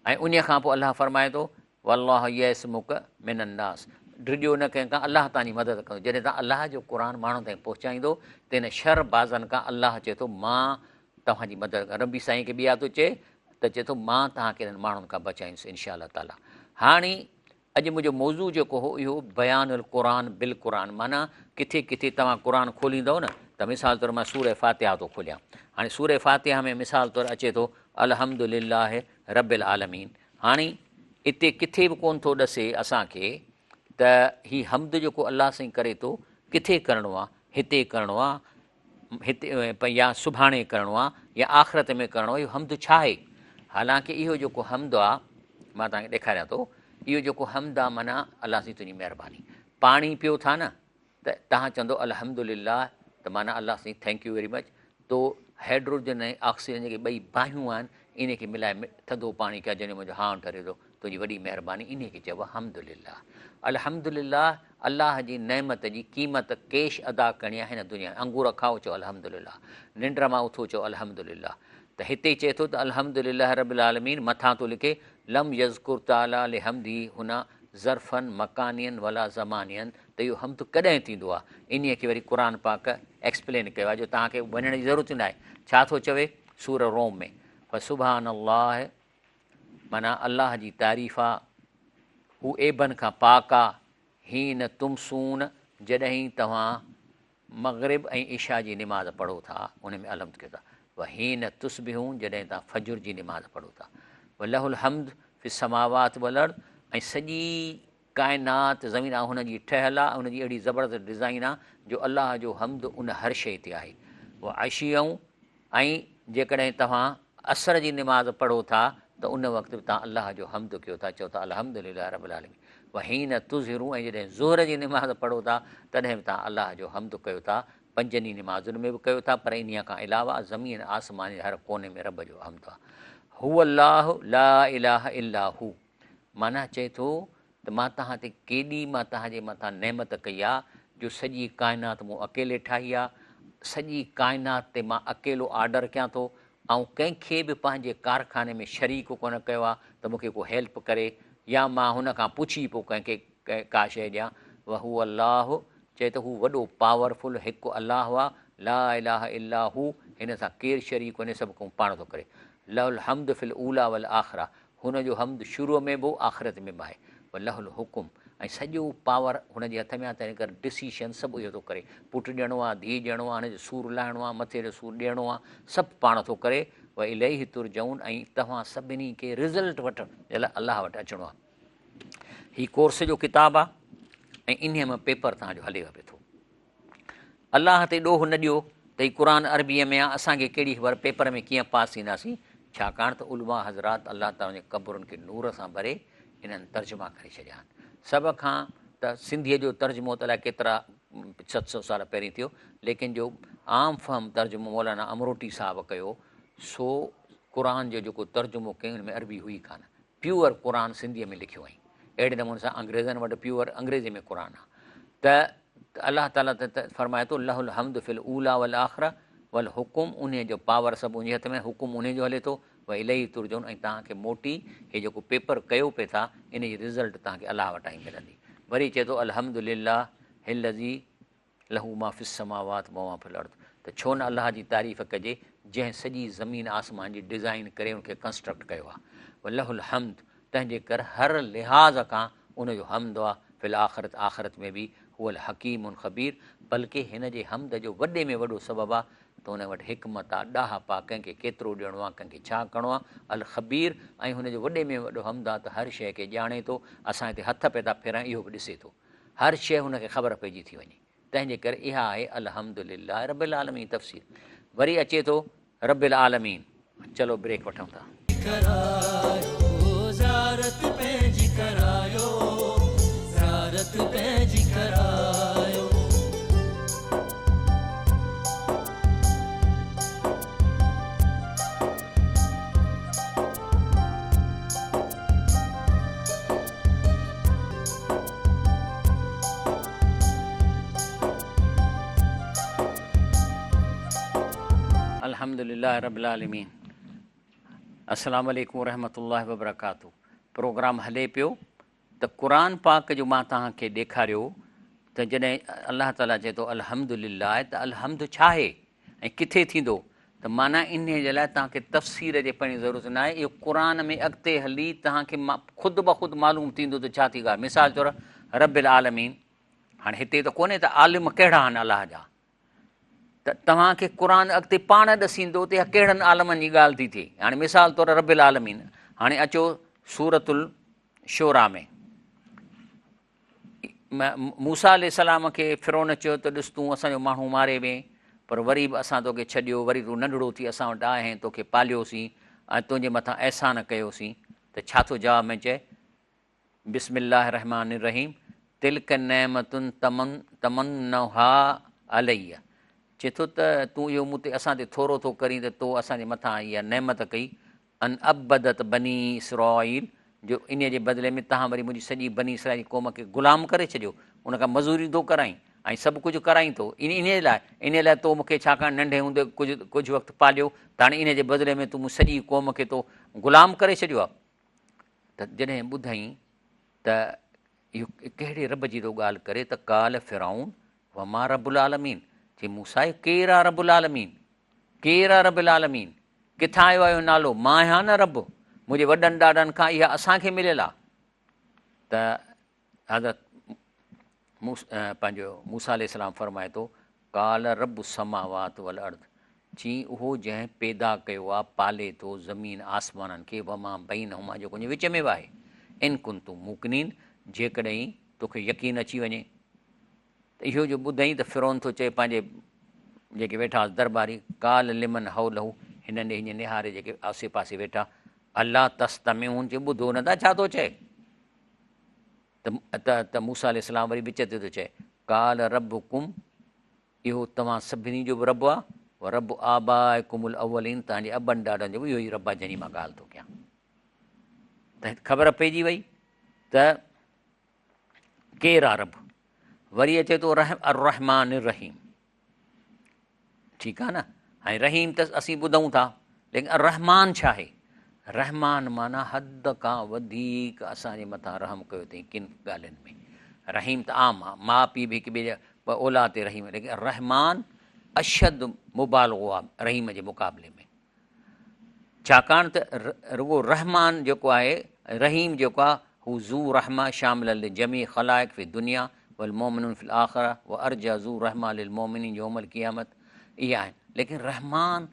ऐं उन खां पोइ अलाह फरमाए थो, वल्लाहु यसमुक मिनन नास, डिॼो न कंहिंखां, अलाह तव्हांजी मदद कंदो। जॾहिं तव्हां अलाह जो क़ुर माण्हुनि ताईं पहुचाईंदो त इन शर बाज़नि खां अलाह चए थो मां तव्हांजी मदद कयां। रबी साईं खे बि इहा थो चए त चए थो मां तव्हांखे इन्हनि माण्हुनि खां बचाईंदुसि इनशा अलाह ताला। हाणे अॼु मुंहिंजो मौज़ू जेको हो इहो बयानुल क़ुर बिल क़ुर, माना किथे किथे तव्हां क़ुर खोलींदव न त मिसाल तौरु मां सूरह फ़ातिहा थो खोलियां। हाणे सूरह फ़ातिहा में मिसाल तौरु अचे थो अल्हम्दुलिल्लाह रब्बिल आलमीन। हाणे हिते किथे बि कोन थो ॾसे असांखे त हीउ हम्द जेको अलाह साईं करे थो किथे करिणो आहे, हिते करिणो आहे, हिते या सुभाणे करिणो आहे या आख़िरत में करिणो आहे, इहो हम्द छा आहे। हालांकि इहो जेको हम्द आहे मां तव्हांखे ॾेखारियां थो, इहो जेको हम्द आहे माना अलाह साईं तुंहिंजी महिरबानी। पाणी पियो था न त तव्हां चवंदो अल्हम्दुलिल्लाह, त माना अलाह साईं थैंक यू वेरी मच। तो हाइड्रोजन ऐं ऑक्सीजन जेके ॿई बाहियूं आहिनि, इन खे मिलाए थधो पाणी कया, जॾहिं मुंहिंजो हां ठरे थो, तुंहिंजी वॾी महिरबानी, इन खे चइबो आहे हम्दुलिल्लाह। अल्हम्दुलिल्लाह, अलाह जी नेमत जी क़ीमत केश अदा करणी आहे हिन दुनिया में। अंगूर खाओ चओ अल्हम्दुलिल्लाह, निंड मां उथो चओ अल्हम्दुलिल्लाह। त हिते चए थो त अल्हम्दुलिल्लाह रब्बिल आलमीन, मथां थो लिखे लम यज़कुर ताला लिहम्दी हुना ज़र्फ़न मकानियन वला ज़मानियन, त इहो हम्द कॾहिं थींदो आहे। इन खे वरी क़ुर पाक एक्सप्लेन कयो आहे, जो तव्हांखे वञण जी ज़रूरत न आहे। छा थो चवे सूर रोम में, फसुबहान अल्लाह, माना अलाह जी तारीफ़ आहे, हू एबन खां पाक आहे, हीन तुमसून, जॾहिं तव्हां मग़रिब ऐं इशा जी निमाज़ पढ़ो था, उन में अलहम्द कयो था। वहीन तुस्बिहूं जॾहिं तव्हां फजुर जी निमाज़ पढ़ो था। वलहुल हम्द फि समावात वल अर्द, ऐं सॼी काइनात ज़मीन आहे हुनजी ठहियलु आहे, हुनजी अहिड़ी ज़बरदस्त डिज़ाइन आहे जो अलाह जो हम्द उन हर शइ ते आहे। उहा आशियऊं, ऐं जेकॾहिं तव्हां असर जी निमाज़ पढ़ो था त उन वक़्तु बि तव्हां अलाह जो हम्द कयो था, चओ था अल्हम्दुलिल्लाह रब्बिल आलमीन। वहीन तुज़हिरूं, ऐं जॾहिं ज़ोहर जी निमाज़ पढ़ो था तॾहिं बि तव्हां अलाह जो हम्द कयो था। पंजनि निमाज़ुनि में बि कयो था, पर इन खां अलावा ज़मीन आसमान जे हर कोने में रब जो हम्द आहे। हू अल्लाह ला इलाहा इल्ला हू, माना चए थो त मां तव्हां ते केॾी मां तव्हांजे मथां नेमत कई आहे जो सॼी काइनात मूं अकेले ठाही आहे, सॼी काइनात ते मां अकेलो ऑर्डर कयां थो, ऐं कंहिंखे बि पंहिंजे कारखाने में शरीक कोन कयो आहे त मूंखे को हेल्प करे या मां हुन खां पुछी पोइ कंहिंखे का शइ ॾियां। वहू अल्लाह, चए त हू वॾो पावरफुल हिकु अलाह आहे, ला इलाहा इल्ला हू, हिन सां केरु शरीक कोन्हे, सभु को पाण थो करे। लहुल हम्द फिल ऊला वल आख़िरा, हुनजो हम्द शुरूअ में बि आख़िरत में बि आहे। लहुल हुकुम, ऐं सॼो पावर हुनजे हथ में आहे, तंहिं करे डिसीशन सभु इहो थो करे। पुटु ॾियणो आहे, धीउ ॾियणो आहे, हुनजो सूरु लाहिणो आहे, मथे जो सूरु ॾियणो आहे, सभु पाण थो करे। व इलैहि तुरजऊन, ऐं तव्हां सभिनी खे रिज़ल्ट वठणु जे लाइ अलाह वटि अचिणो आहे। हीउ कोर्स जो किताबु आहे, ऐं इन में पेपर तव्हांजो हलेव पियो थो। अलाह ते ॾोह न ॾियो त हीउ क़ुर अरबीअ में आहे, असांखे कहिड़ी ख़बर पेपर में कीअं पास थींदासीं, छाकाणि त उलमा हज़रात अलाह ताला जे क़बरुनि खे नूर सां भरे इन्हनि तर्जुमा करे छॾिया आहिनि। सभ खां त सिंधीअ जो तर्जुमो त अलाए केतिरा 700 साल पहिरीं थियो, लेकिन जो आम फहम तर्जुमो मौलाना अमरोटी साहिबु कयो, सो क़ुर जो जेको तर्जुमो कयो हुन में अरबी हुई कान, प्योर क़ुर सिंधीअ में लिखियो आई। अहिड़े नमूने सां अंग्रेज़नि वटि प्योर अंग्रेज़ी में क़ुर आहे। त अलाह ताला त फरमाए थो लहुल हम्द फिल ऊला वल आख़िरा वल हुकुम, उन जो पावर सभु उन हथ में, हुकुम उन जो हले थो। व इलैहि तुरजऊन, ऐं तव्हांखे मोटी हे जेको पेपर कयो पिए था इन जी रिज़ल्ट तव्हांखे अलाह वटां ई मिलंदी। वरी चए थो अल्हम्दुलिल्लाह हिल्लज़ी लहू मा फिस समावात व मा फिल अर्द, त छो न अलाह जी तारीफ़ कजे जंहिं सॼी ज़मीन आसमान जी डिज़ाइन करे उनखे कंस्ट्रक्ट कयो आहे। व लहुल हम्द, तंहिंजे करे हर लिहाज़ खां उनजो हम्द आहे। फिल आख़िरत, आख़िरत में बि हुअल हकीम ख़बीर, बल्कि हिन जे हम्द जो वॾे में वॾो सबबु आहे त हुन वटि हिकमत आहे, ॾाहप आहे, कंहिंखे केतिरो ॾियणो आहे, कंहिंखे छा करिणो आहे। अल ख़बीर, ऐं हुनजो वॾे में वॾो हम्द आहे त हर शइ खे ॼाणे थो। असां हिते हथ पिया था फेरायूं, इहो बि ॾिसे थो, हर शइ हुनखे ख़बर पइजी थी वञे। तंहिंजे करे इहा आहे अल्हम्दुलिल्लाह रब्बिल आलमीन तफ़सीर। वरी अचे थो रब्बिल आलमीन। चलो ब्रेक वठूं था। अल्हम्दुलिल्लाह रब्बिल आलमीन। अस्सलामु अलैकुम रहमतुल्लाहि व बरकातहू। प्रोग्राम हले पियो त क़ुर पाक जो मां तव्हांखे ॾेखारियो त जॾहिं अलाह ताला चए थो अल्हम्दुलिल्लाह, त अलहम्द छा आहे ऐं किथे थींदो, त माना इन जे लाइ तव्हांखे तफ़सीर जे पढ़ण जी ज़रूरत न आहे। इहो क़ुर में अॻिते हली तव्हांखे ख़ुदि ब ख़ुदि मालूम थींदो त छा थी ॻाल्हि। मिसाल तौरु रब्बिल आलमीन, हाणे हिते त कोन्हे त आलिम कहिड़ा आहिनि अलाह जा, त तव्हांखे क़ुर अॻिते पाण ॾसींदो त इहा कहिड़नि आलमनि जी ॻाल्हि थी थिए। हाणे मिसाल तौरु रब्बिल आलमीन, हाणे अचो सूरतुल शोरा में, मूसा अलैहिस्सलाम खे फिरौन चयो त ॾिस तूं असांजो माण्हू मारे वें, पर वरी बि असां तोखे छॾियो, वरी तूं नंढड़ो थी असां वटि आहे, तोखे पालियोसीं ऐं तुंहिंजे मथां अहसान कयोसीं, त छा थो जवाब में चए, बिस्मिल्लाह रहमान रहीम, तिलक नेमतुन तमन्नहा अलैया, चए थो त तूं इहो मूं ते असां ते थोरो थो करीं त तो असांजे मथां इहा नेमत कई, अन अबदत बनी इसराईल, जो इन जे बदिले में तव्हां वरी मुंहिंजी सॼी बनी इसराईल क़ौम खे ग़ुलाम करे छॾियो, उनखां मज़ूरी थो कराई ऐं सभु कुझु कराई थो। इन लाइ तो मूंखे छाकाणि नंढे हूंदे कुझु वक़्तु पालियो, त हाणे इन जे बदिले में तूं सॼी क़ौम खे तो ग़ुलाम करे छॾियो आहे। त जॾहिं ॿुधई त इहो कहिड़े रब जी थो ॻाल्हि करे, त काल फिरौन व मा रब्बुल आलमीन, चई मूसा केरु आहे रब्बुल आलमीन, केरु आहे रब्बुल आलमीन, किथां आयो आहे नालो, मां आहियां न रब, मुंहिंजे वॾनि ॾाॾनि खां इहा असांखे मिलियल आहे। त हज़रत पंहिंजो मूसा अलैहिस्सलाम फरमाए थो, काल रब समावात वल अर्द, चई उहो जंहिं पैदा कयो आहे पाले थो ज़मीन आसमाननि खे वमा बैनहुमा जेको उनजे विच में बि आहे इन कुंतु मुकनीन जेकॾहिं तोखे यकीन अची वञे। त इहो जो ॿुधई त फिरौन थो चए पंहिंजे जेके वेठा दरबारी काल लिमन हौ लहू हिननि हीअं निहारे जेके आसे पासे वेठा अल्लाह तस्तमिऊन जे ॿुधो नथा छा थो चए। त मूसा अलैहिस्सलाम वरी विच ते थो चए काल रब्बुकुम इहो तव्हां सभिनी जो बि रब आहे व रब आबाकुमुल अवलीन तव्हांजे अबनि ॾाॾनि जो बि इहो ई रब आहे जंहिंजी मां ॻाल्हि थो कयां। त ख़बर पइजी वई त केरु आहे रब। वरी अचे थो रहमान रहीम, ठीकु आहे न। हाणे रहीम त असीं ॿुधूं था, लेकिन रहमान छा आहे? रहमान माना हद खां वधीक असांजे मथां रहम कयो अथई किन ॻाल्हियुनि में। रहीम त आम आहे, माउ पीउ बि हिक ॿिए जा औलाद ते रहीम, लेकिन रहमान अशद मुबालगो आहे रहीम जे मुक़ाबले में। छाकाणि त रुगो रहमान जेको आहे, रहीम जेको आहे हू ज़ू रहमा शामिल जमी ख़लाइक़ फ़ी दुनिया वल मोमिनुन फ़िल आख़िरा व अर्जा ज़ू रहमा लिल मोमिनीन यौमल क़ियामत, इहे आहिनि। लेकिन रहमान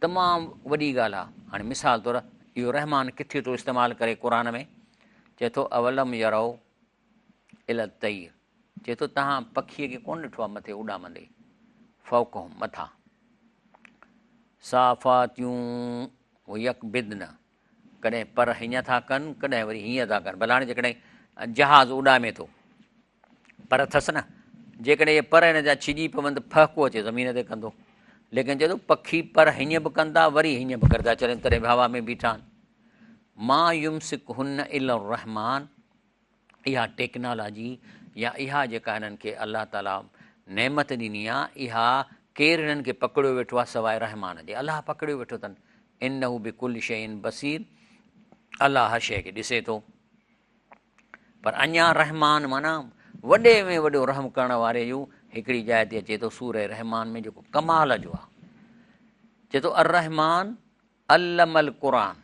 तमामु वॾी ॻाल्हि आहे। हाणे मिसाल तौरु इहो रहमान किथे थो इस्तेमालु करे क़ुर में, चए थो अवलम यरौ इल तईर, चए थो तव्हां पखीअ खे कोन ॾिठो आहे मथे उॾामंदे, फ़ौक़हुम मथां, साफ़ातियूं यकबिदन, कॾहिं पर हीअं था कनि कॾहिं वरी हीअं था कनि। भला हाणे जेकॾहिं जहाज़ उॾामे थो पर अथसि न, जेकॾहिं इहे पर हिन जा छिॼी पवनि त फहको अचे ज़मीन ते कंदो। लेकिन चए थो पखी पर हीअं बि कंदा वरी हीअं बि कंदा चवनि तॾहिं बि हवा में बीठा आहिनि। मां युमसिक हुन इल रहमान, इहा टेक्नोलॉजी या इहा जेका हिननि खे अलाह ताला नेमत ॾिनी आहे, इहा केरु हिननि खे पकड़ियो वेठो आहे सवाइ रहमान जे। अलाह पकड़ियो वेठो अथनि। इन्नहु बिकुल्लि शैइन बसीर, अलाह हर शइ खे ॾिसे थो। पर अञा रहमान माना वॾे में वॾो रहम करण वारे जूं हिकिड़ी जाइ ते अचे थो सूरह रहमान में, जेको कमाल जो आहे। चए थो अर रहमान अल्लमल क़ुरान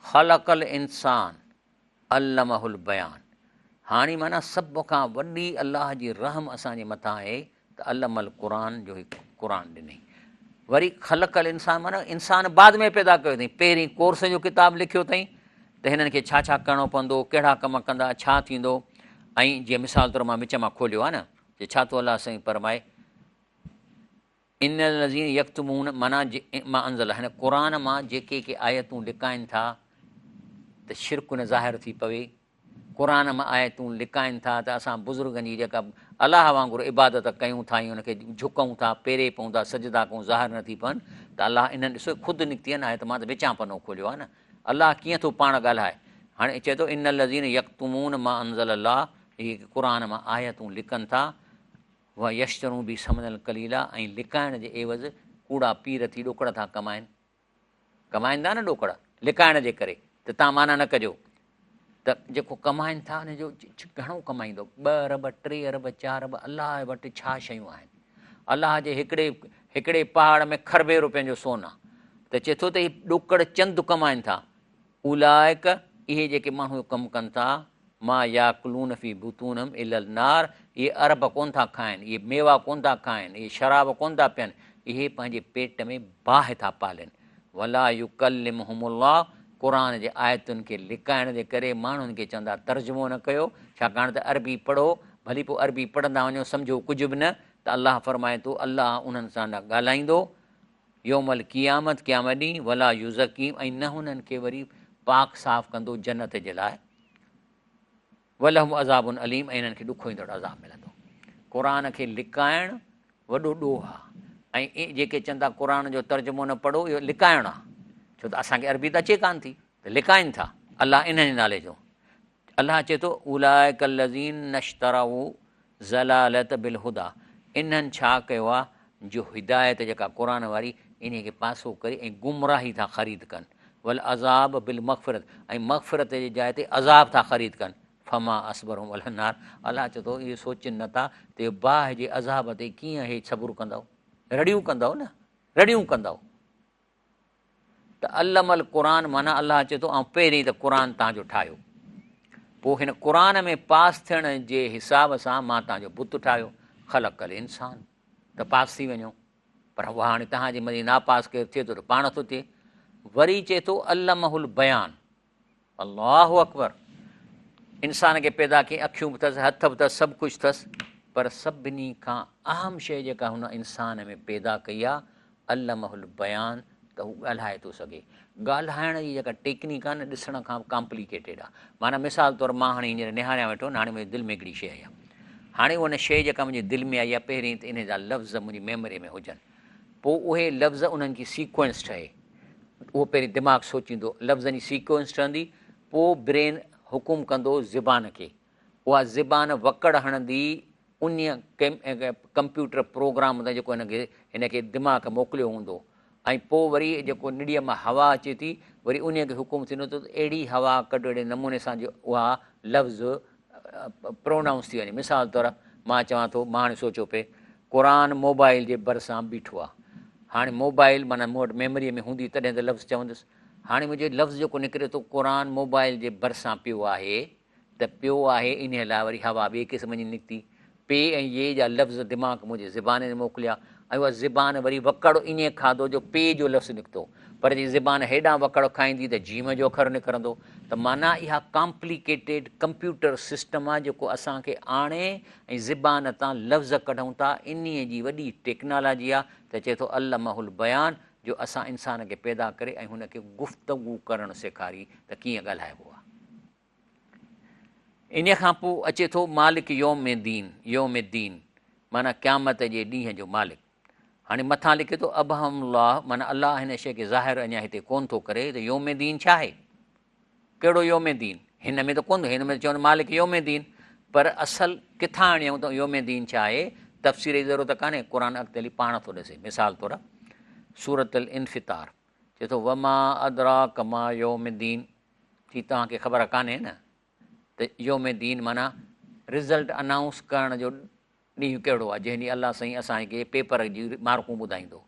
ख़लक़ल इंसान अल्लमहुल बयान। हाणे माना सभ खां वॾी अलाह जी रहम असांजे मथां आहे त अल्लमल क़ुरान जो हिकु क़ुरान ॾिनई। वरी ख़लक़ल इंसान माना इंसान बाद में पैदा कयो अथई, पहिरीं कोर्स जो किताबु लिखियो अथई त हिननि खे छा छा करिणो पवंदो, कहिड़ा कम कंदा, छा थींदो। ऐं जीअं मिसाल तौरु मां विच मां खोलियो आहे न, जे छा थो अलाह साईं फरमाए इन लज़ीन यक्तमून माना मां अंज़ल, हिन क़ुर मां जेके के आयतूं लिकाइनि था त शिरक न ज़ाहिर थी पवे। क़ुर मां आयतूं लिकाइनि था त असां बुज़ुर्गनि जी जेका अलाह वांगुरु इबादत कयूं था, हुनखे झुकूं था, पेरे पऊं था, सजदा कयूं, ज़ाहिर नथी पवनि त अलाह इन्हनि ॾिसो ख़ुदि निकिती आहे न। आहे त मां त विचां पनो खोलियो आहे न, अलाह कीअं थो पाण ॻाल्हाए। हाणे चए थो इन लज़ीन यक्तमून मां अंज़ल अलाह, इहे क़ुर मां आयतूं लिकनि था, उहा यशरूं बि समनल कलीला, ऐं लिकाइण जे एवज़ कूड़ा पीर थी ॾोकड़ था कमाइनि। कमाईंदा न ॾोकड़ लिकाइण जे करे, त तव्हां माना न कजो। त जेको कमाइनि था हुनजो घणो कमाईंदो, 2 अरब 3 अरब 4 अरब, अलाह वटि छा शयूं आहिनि। अलाह जे हिकिड़े पहाड़ में खरबे रुपयनि जो सोन आहे, त चए थो त इहे ॾोकड़ चंद कमाइनि था। उलाइक इहे जेके माण्हू कमु कनि था, मां याकुलून फी बुतूनम इलल नार, इहे अरब कोन था खाइनि, इहे मेवा कोन था खाइनि, इहे शराब कोन था पीअनि, इहे पंहिंजे पेट में बाहि था पालनि। वला युकल्लिमुहुमुल्लाह, क़ुर जे आयतुनि खे लिकाइण जे करे माण्हुनि खे चवंदा तर्जुमो न कयो, छाकाणि त अरबी पढ़ो, भली पोइ अरबी पढ़ंदा वञो सम्झो कुझु बि न, त अलाह फरमाए थो अलाह उन्हनि सां न ॻाल्हाईंदो यौमल क़ियामत क़यामत ॾींहुं, वला युज़कीम, ऐं न हुननि खे वरी पाक साफ़ कंदो जन्नत जे लाइ, वलहुम अज़ाबुन अलीम, ऐं हिननि खे ॾुखो ईंदड़ अज़ाब मिलंदो। क़ुर खे लिकाइणु वॾो ॾोह आहे। ऐं जेके चवंदा क़ुर जो तर्जुमो न पढ़ो, इहो लिकाइणु आहे, छो त असांखे अरबी त अचे कान थी, त लिकाइनि था अलाह इन नाले जो। अलाह चए थो उलाइक लज़ीन नश्तरऊ ज़लालत बिल हुदा, इन्हनि छा कयो आहे जो हिदायत जेका क़ुर वारी इन खे पासो करे ऐं गुमराही था ख़रीद कनि। वल अज़ाब बिल मग़फ़िरत, ऐं मग़फ़िरत जी जाइ ते अज़ाब था ख़रीद कनि। फमा असबर वलनार, अलाह चए थो इहे सोचनि नथा त बाहि जे अज़ाब ते कीअं इहे सबुरु कंदव, रड़ियूं कंदव न, रड़ियूं कंदव। त अल्लमल क़ुर माना अलाह चए थो ऐं पहिरीं त क़ुर तव्हांजो ठाहियो, पोइ हिन क़ुर में पास थियण जे हिसाब सां मां तव्हांजो बुत ठाहियो। ख़लक़ल इंसान, त पास थी वञो। पर उहा हाणे तव्हांजे मथे नापास केरु थिए थो त पाण थो थिए। वरी चए थो अल्लमहुल बयान, अल्लाहु अकबर। इंसान खे पैदा कयईं, अखियूं बि अथसि, हथ बि अथसि, सभु कुझु अथसि, पर सभिनी खां अहम शइ जेका हुन इंसान में पैदा कई आहे अल्लमहुल बयान, त हू ॻाल्हाए थो सघे। ॻाल्हाइण जी जेका टेक्निक आहे न, ॾिसण खां कॉम्प्लिकेटेड आहे। माना मिसाल तौरु मां हाणे हींअर निहारियां वेठो न, हाणे मुंहिंजे दिलि में हिकिड़ी शइ आहे, हाणे उन शइ जेका मुंहिंजे दिलि में आई आहे, पहिरीं त इन जा लफ़्ज़ मुंहिंजी मेमोरी में हुजनि, पोइ उहे लफ़्ज़ उन्हनि जी सीक्वेंस ठहे, उहो पहिरीं दिमाग़ु सोचींदो, लफ़्ज़नि जी सीक्वेंस ठहंदी, पोइ ब्रेन हुकुम कंदो ज़बान खे, उहा ज़बान वकड़ हणंदी उन कंप्यूटर प्रोग्राम त जेको हिनखे दिमाग़ मोकिलियो हूंदो, ऐं पोइ वरी जेको निड़ीअ मां हवा अचे थी, वरी उन खे हुकुम थींदो त अहिड़ी हवा कढ, अहिड़े नमूने सां जो उहा लफ़्ज़ प्रोनाउंस थी वञे। मिसाल तौरु मां चवां थो, मां हाणे सोचियो पिए क़ुरान मोबाइल जे भरिसां बीठो आहे, हाणे मोबाइल माना मूं वटि मेमोरीअ में हूंदी तॾहिं त लफ़्ज़ चवंदुसि। हाणे मुंहिंजो लफ़्ज़ जेको निकिरे थो क़ुरान मोबाइल जे भरिसां पियो आहे, त पियो आहे इन लाइ वरी हवा ॿिए क़िस्म जी निकिती, पे ऐं ये जा लफ़्ज़ दिमाग़ मुंहिंजे ज़बान में मोकिलिया, ऐं उहा ज़बान वरी वकड़ इन खाधो जो पे जो लफ़्ज़ निकितो, पर जी ज़बान हेॾां वकड़ खाईंदी त जीम जो अख़र निकिरंदो। त माना इहा कॉम्प्लिकेटेड कंप्यूटर सिस्टम आहे जेको असांखे आणे ऐं ज़बान तां लफ़्ज़ कढूं था, इन जी वॾी टेक्नोलॉजी आहे। त चए थो अल्लमहुल बयान, जो असां इंसान खे पैदा करे ऐं हुनखे गुफ़्तगू करणु सेखारी त कीअं ॻाल्हाइबो आहे। इन खां पोइ अचे थो मालिक योम दीन, माना क़यामत जे ॾींहं जो मालिक। हाणे मथां लिखे थो अबहमुल्लाह, माना अलाह हिन शइ खे ज़ाहिर अञा हिते कोन थो करे त योम दीन छा आहे, कहिड़ो योम दीन, हिन में त कोन थो, हिन में चवंदो मालिक योम दीन, पर असल किथां आणियऊं त योम दीन छा आहे, तफ़सीर जी ज़रूरत कान्हे, क़ुरान अॻिते हली पाण थो ॾिसे। मिसाल तौरु सूरत अल इन्फ़ितार चए थो वमा अदरा कमा योम दीन, थी तव्हांखे ख़बर कान्हे न त योम दीन माना रिज़ल्ट अनाउंस करण जो ॾींहुं कहिड़ो आहे, जंहिं ॾींहुं अलाह साईं असांखे पेपर जी मार्कूं ॿुधाईंदो।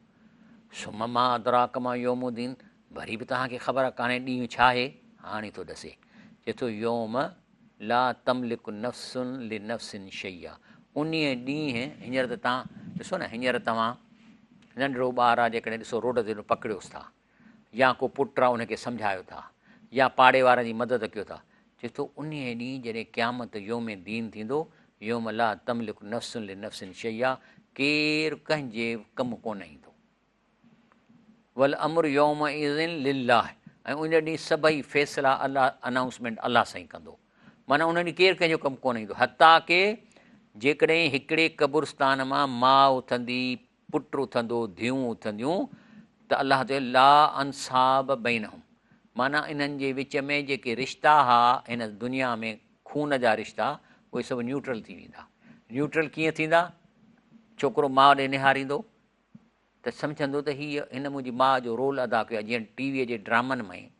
सुममा अदरा कमा योमुद्दीन, वरी बि तव्हांखे ख़बर कान्हे ॾींहुं छा आहे, हाणे थो ॾसे। चए थो योम ला तमलिकु नफ़्सुन लि नफ़्सिन शैया, उन ॾींहुं, हींअर त तव्हां ॾिसो न, हींअर तव्हां नंढिड़ो ॿारु आहे जेकॾहिं ॾिसो रोड ते पकड़ियोसि था, या को पुटु आहे उनखे सम्झायो था, या पाड़े वारनि जी मदद कयो था, चए थो उन ॾींहुं जॾहिं क़यामत योम दीन थींदो, योम ला तमलिकु नफ़्सुन लि नफ़्सिन शैया, केरु कंहिंजे कमु कोन ईंदो। वल अमर योम इज़िन लिल्लाह, ऐं उन ॾींहुं सभई फ़ैसिला अलाह अनाउंसमेंट अलाह साईं कंदो, माना उन ॾींहुं केरु कंहिंजो कमु कोन ईंदो। हता के जेकॾहिं हिकिड़े क़ब्रस्तान मां माउ उथंदी, पुटु उथंदो, धीअरूं उथंदियूं, त अलाह चए ला अंसाब बैनहुम, माना इन्हनि जे विच में जेके रिश्ता हुआ हिन दुनिया में खून जा रिश्ता, उहे सभु न्यूट्रल थी वेंदा। न्यूट्रल कीअं थींदा, छोकिरो माउ ॾे निहारींदो त सम्झंदो त हीअ हिन मुंहिंजी माउ जो रोल अदा कयो आहे, जीअं टीवीअ जे ड्रामनि में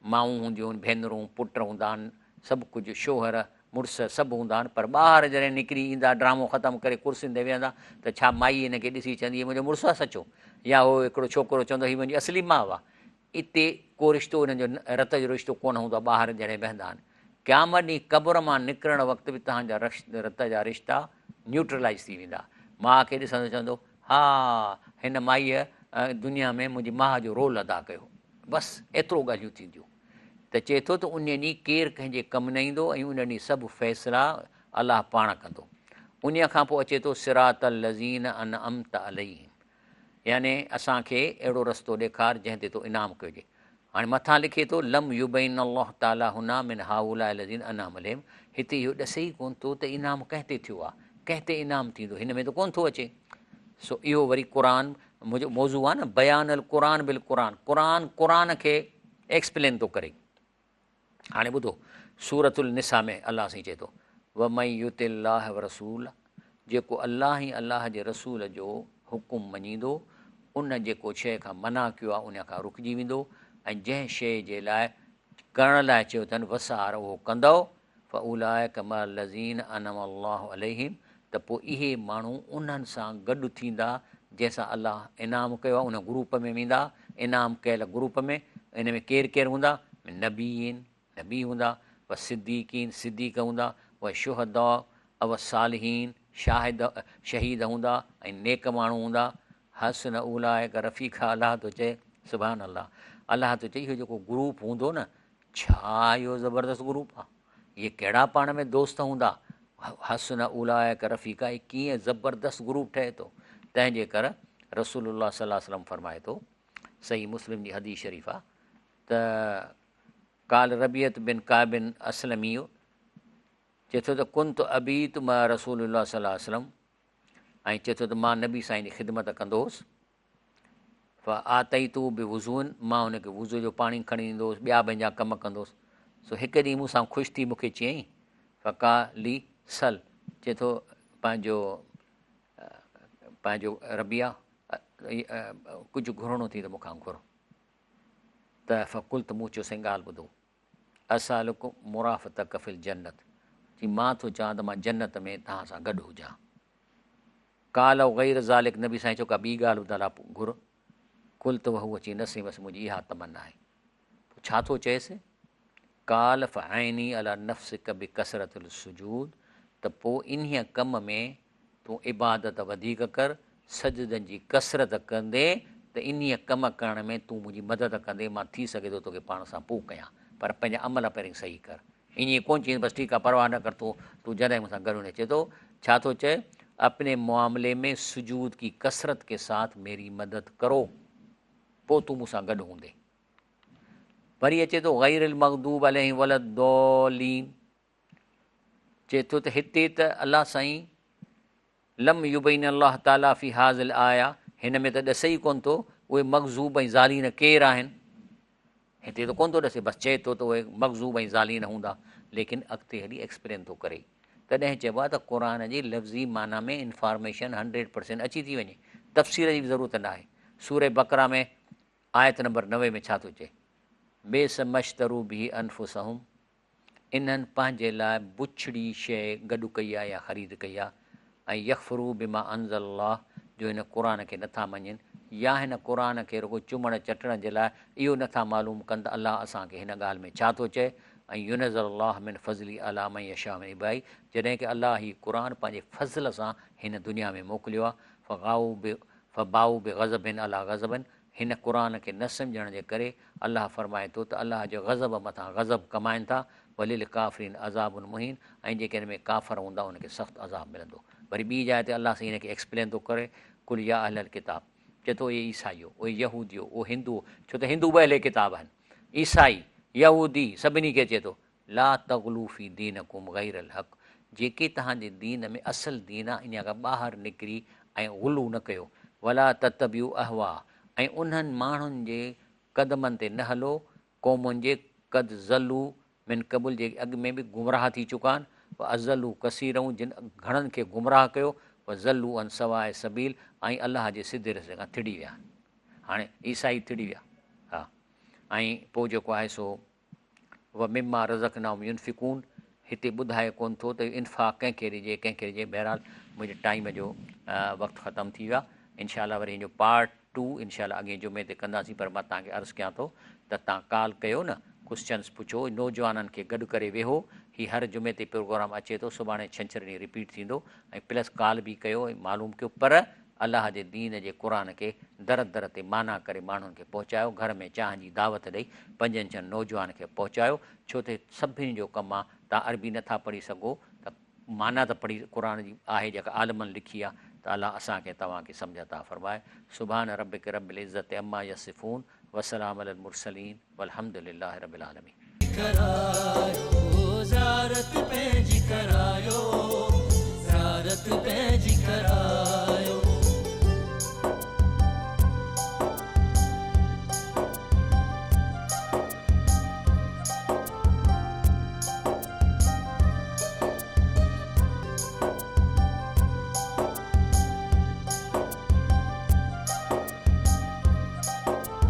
माऊं हूंदियूं आहिनि, भेनरूं, पुट हूंदा आहिनि, सभु कुझु शोहर मुड़ुस सभु हूंदा आहिनि, पर ॿाहिरि जॾहिं निकिरी ईंदा, ड्रामो ख़तमु करे कुर्सियुनि ते वेहंदा, त छा माई हिनखे ॾिसी चवंदी हीअ मुंहिंजो मुड़ुसु आहे सचो, या उहो हिकिड़ो छोकिरो चवंदो हीअ मुंहिंजी असली माउ आहे। इते को रिश्तो हिननि जो रत जो रिश्तो कोन हूंदो आहे ॿाहिरि जॾहिं वेहंदा आहिनि। क़यामत ॾींहुं क़ब्र मां निकिरण वक़्तु बि तव्हांजा रत जा रिश्ता न्यूट्रलाइज़ थी वेंदा। माउ खे ॾिसंदो चवंदो हा हिन माईअ दुनिया में मुंहिंजी माउ जो रोल अदा कयो, बसि एतिरो ॻाल्हियूं थींदियूं। त चए थो त उन ॾींहुं केरु कंहिंजे कमु न ईंदो, ऐं उन ॾींहुं सभु फ़ैसिला अलाह पाण कंदो। उन खां पोइ अचे थो सिरात लज़ीन अनअमत अलैहिम, याने असांखे अहिड़ो रस्तो ॾेखार जंहिं ते तो इनाम कजे। हाणे मथां लिखे थो लम युबैन अल्लाह ताला हुना मिन हाउला लज़ीन अनअम अलैहिम, हिते इहो ॾसे ई कोन थो त इनाम कंहिं ते थियो आहे, कंहिं ते इनाम थींदो, हिन में त कोन थो अचे। सो इहो वरी क़ुरान मुंहिंजो मौज़ू आहे न, बयान अल क़ुरान बिल क़ुरान, क़ुरान खे एक्सप्लेन थो करे। हाणे ॿुधो सूरतुल निसा में अलाह साईं चए थो वमन युतिल्लाह व रसूल, जेको अलाह ई अलाह जे रसूल जो हुकुम मञींदो, उन जेको शइ खां मना कयो आहे उन खां रुकिजी वेंदो, ऐं जंहिं शइ जे लाइ करण लाइ चयो अथनि वसार उहो कंदो, फ़उलाइक मअ लज़ीन अनअम अल्लाहु अलैहिम, त पोइ इहे माण्हू उन्हनि सां गॾु थींदा जंहिंसां अलाह इनाम कयो आहे, उन ग्रुप में वेंदा, इनाम कयल ग्रुप में। इन में केरु केरु हूंदा, नबीन नबी हूंदा, व सिद्दीकीन सिद्दीक़ हूंदा, व शुहदा अव सालिहीन शहीद हूंदा, ऐं नेक माण्हू हूंदा। हसन उलाइक रफ़ीक़ा, अलाह थो चए, सुभान अलाह, अलाह थो चए इहो जेको ग्रुप हूंदो न, छा इहो ज़बरदस्त ग्रुप आहे, इहे कहिड़ा पाण में दोस्त हूंदा, हसन उलाइक रफ़ीक़ा, इहे कीअं ज़बरदस्त ग्रुप ठहे थो। तंहिंजे करे रसूलुल्लाह सल्लल्लाहु अलैहि वसल्लम फरमाए थो, सही मुस्लिम जी हदीस शरीफ़ आहे त काल रबियत बिन काबिन असलमी चए थो त कुंत अबीत मां रसूलुल्लाह सल्लल्लाहु अलैहि वसल्लम, ऐं चए थो त मां नबी साईं जी ख़िदमत कंदो हुउसि, आतई तू बि वुज़ून, मां हुनखे वुज़ू जो पाणी खणी ईंदो हुउसि, ॿिया पंहिंजा कमु कंदोसि। सो हिकु ॾींहुं मूंसां ख़ुशि थी मूंखे चयईं, फ़का ली सल, चए थो पंहिंजो पंहिंजो रबिया कुझु घुरणो थी त मूंखां घुर। त फ़कुल त मूं चयो साईं ॻाल्हि ॿुधो, असालुक मुराफ़त कफ़िल जन्नत, जी मां थो चवां त मां जन्नत में तव्हां सां गॾु हुजां। काल गैर ज़ालिक, नबी साईं चयो का ॿी ॻाल्हि ॿुधाए घुर, कुल त हू अची नसी बसि मुंहिंजी इहा तमन्ना आहे। पोइ छा थो चएसि, काल फ़अनी अला नफ़्सिक बि कसरतुल सुजूद, त पोइ इन्हीअ कम में तूं इबादत वधीक कर, सजदनि जी कसरत कंदे त इन्हीअ कमु करण में तूं मुंहिंजी मदद कंदे, मां थी सघे थो तोखे पाण सां पोइ कयां, पर पंहिंजा अमल पहिरीं सही कर। ईअं कोन चई बसि ठीकु आहे परवाह न कर, तूं जॾहिं मूंसां गॾु न अचे थो, छा थो चए, अपने मामले में सुजूद की कसरत के साथ मेरी मदद करो, पोइ तूं मूंसां गॾु हूंदे। वरी अचे थो गैरिल मग़दूब अलैहिम वलद्दोलीन, चए थो त हिते त अलाह साईं लम युबैन अल्लाह ताला फ़ी हाज़िल आया, हिन में त ॾस ई कोन थो उहे मग़ज़ूब ऐं ज़ालीन केरु आहिनि, हिते त कोन थो ॾसे, बसि चए थो त उहे मग़ज़ूब ऐं ज़ालीन हूंदा, लेकिन अॻिते हली एक्सप्लेन थो करे। तॾहिं चइबो आहे त क़ुर जी लफ़्ज़ी माना में इंफॉर्मेशन 100% अची थी वञे, तफ़सीर जी बि ज़रूरत न आहे। सूर बक़रा में आयत नंबर 90 में छा थो चए, बेस मश्तरू बि अनफुसहुम, इन्हनि पंहिंजे लाइ बुछड़ी शइ गॾु कई आहे या ख़रीद कई आहे, ऐं यकफ़रू बिमा अंज़ल्लाह, जो हिन क़ुर खे नथा मञनि, या हिन क़ुर खे रुॻो चुमण चटण जे लाइ इहो नथा मालूम कनि त अलाह असांखे हिन ॻाल्हि में छा थो चए। ऐं युनज़ल्लाह मिन फ़ज़ली अला मन यशा मिन इबादी, जॾहिं की अलाह ही क़ुर पंहिंजे फज़ल सां हिन दुनिया में मोकिलियो आहे, फ़बाऊ बि ग़ज़बिन अला ग़ज़बन, हिन क़ुर खे न सम्झण जे करे अलाह फरमाए थो त अलाह जो ग़ज़ब मथां ग़ज़ब कमाइनि था, वलिल काफ़िरीन अज़ाबुन मुहीन, ऐं जेके हिन में काफ़र हूंदा उनखे सख़्तु अज़ाब मिलंदो। वरी ॿी जाइ ते अलाह साईं हिनखे एक्सप्लेन थो करे, कुल या अहलल किताब, चए थो इहे ईसाइयो, उहे यहूदियो, उहे हिंदू, छो त हिंदू ॿ अहिड़े किताब आहिनि, ईसाई यहूदी सभिनी खे चए थो ला तग़लू फ़ी दीनकुम गैरल हक़, जेके तव्हांजे दीन में असुलु दीन आहे इन खां ॿाहिरि निकिरी ऐं गुलू न कयो, वला ततबियू अहवा, ऐं उन्हनि माण्हुनि जे क़दमनि ते न हलो, क़ौमुनि जे क़द ज़लू मिन क़बुल, जे अॻु में बि गुमराह थी चुका आहिनि, अज़लू कसीरऊं, जिन घणनि खे गुमराह कयो, व ज़लू अन सवाए सबील, ऐं अलाह जे सिधे रस्ते खां थिड़ी विया। हाणे ईसाई थिड़ी विया, हा। ऐं पोइ जेको आहे सो व मिमा रज़क़नाहुम युनफ़िकून, हिते ॿुधाए कोन थो त इन्फ़ाक़ कंहिंखे ॾिजे कंहिंखे ॾिजे। बहरहाल मुंहिंजे टाइम जो वक़्तु ख़तमु थी वियो आहे। इनशाला वरी हिन जो पार्ट 2 इनशाला अॻे जुमे ते कंदासीं, पर मां तव्हांखे अर्ज़ु कयां थो त तव्हां कॉल कयो न, क्वेश्चन्स पुछो, नौजवाननि खे गॾु करे वेहो, हीउ हर जुमे ते प्रोग्राम अचे थो, सुभाणे छंछरु ॾींहुं रिपीट थींदो, ऐं प्लस कॉल बि कयो ऐं मालूम कयो, पर अलाह जे दीन जे क़ुर खे दर दर ते माना करे माण्हुनि खे पहुचायो, घर में चांहि जी दावत ॾेई 5-6 नौजवान खे पहुचायो, छो त सभिनी जो कमु आहे। तव्हां अरबी नथा पढ़ी सघो त माना त पढ़ी क़ुर जी आहे जेका आलमनि लिखी आहे, त अलाह असांखे तव्हांखे सम्झ अता फ़रमाए। सुभान रब्बिक रब्बिल इज़्ज़ति अम्मा यसिफ़ून, वसलाम अलल मुरसलीन, वल्हम्दुलिल्लाहि रब्बिल आलमीन।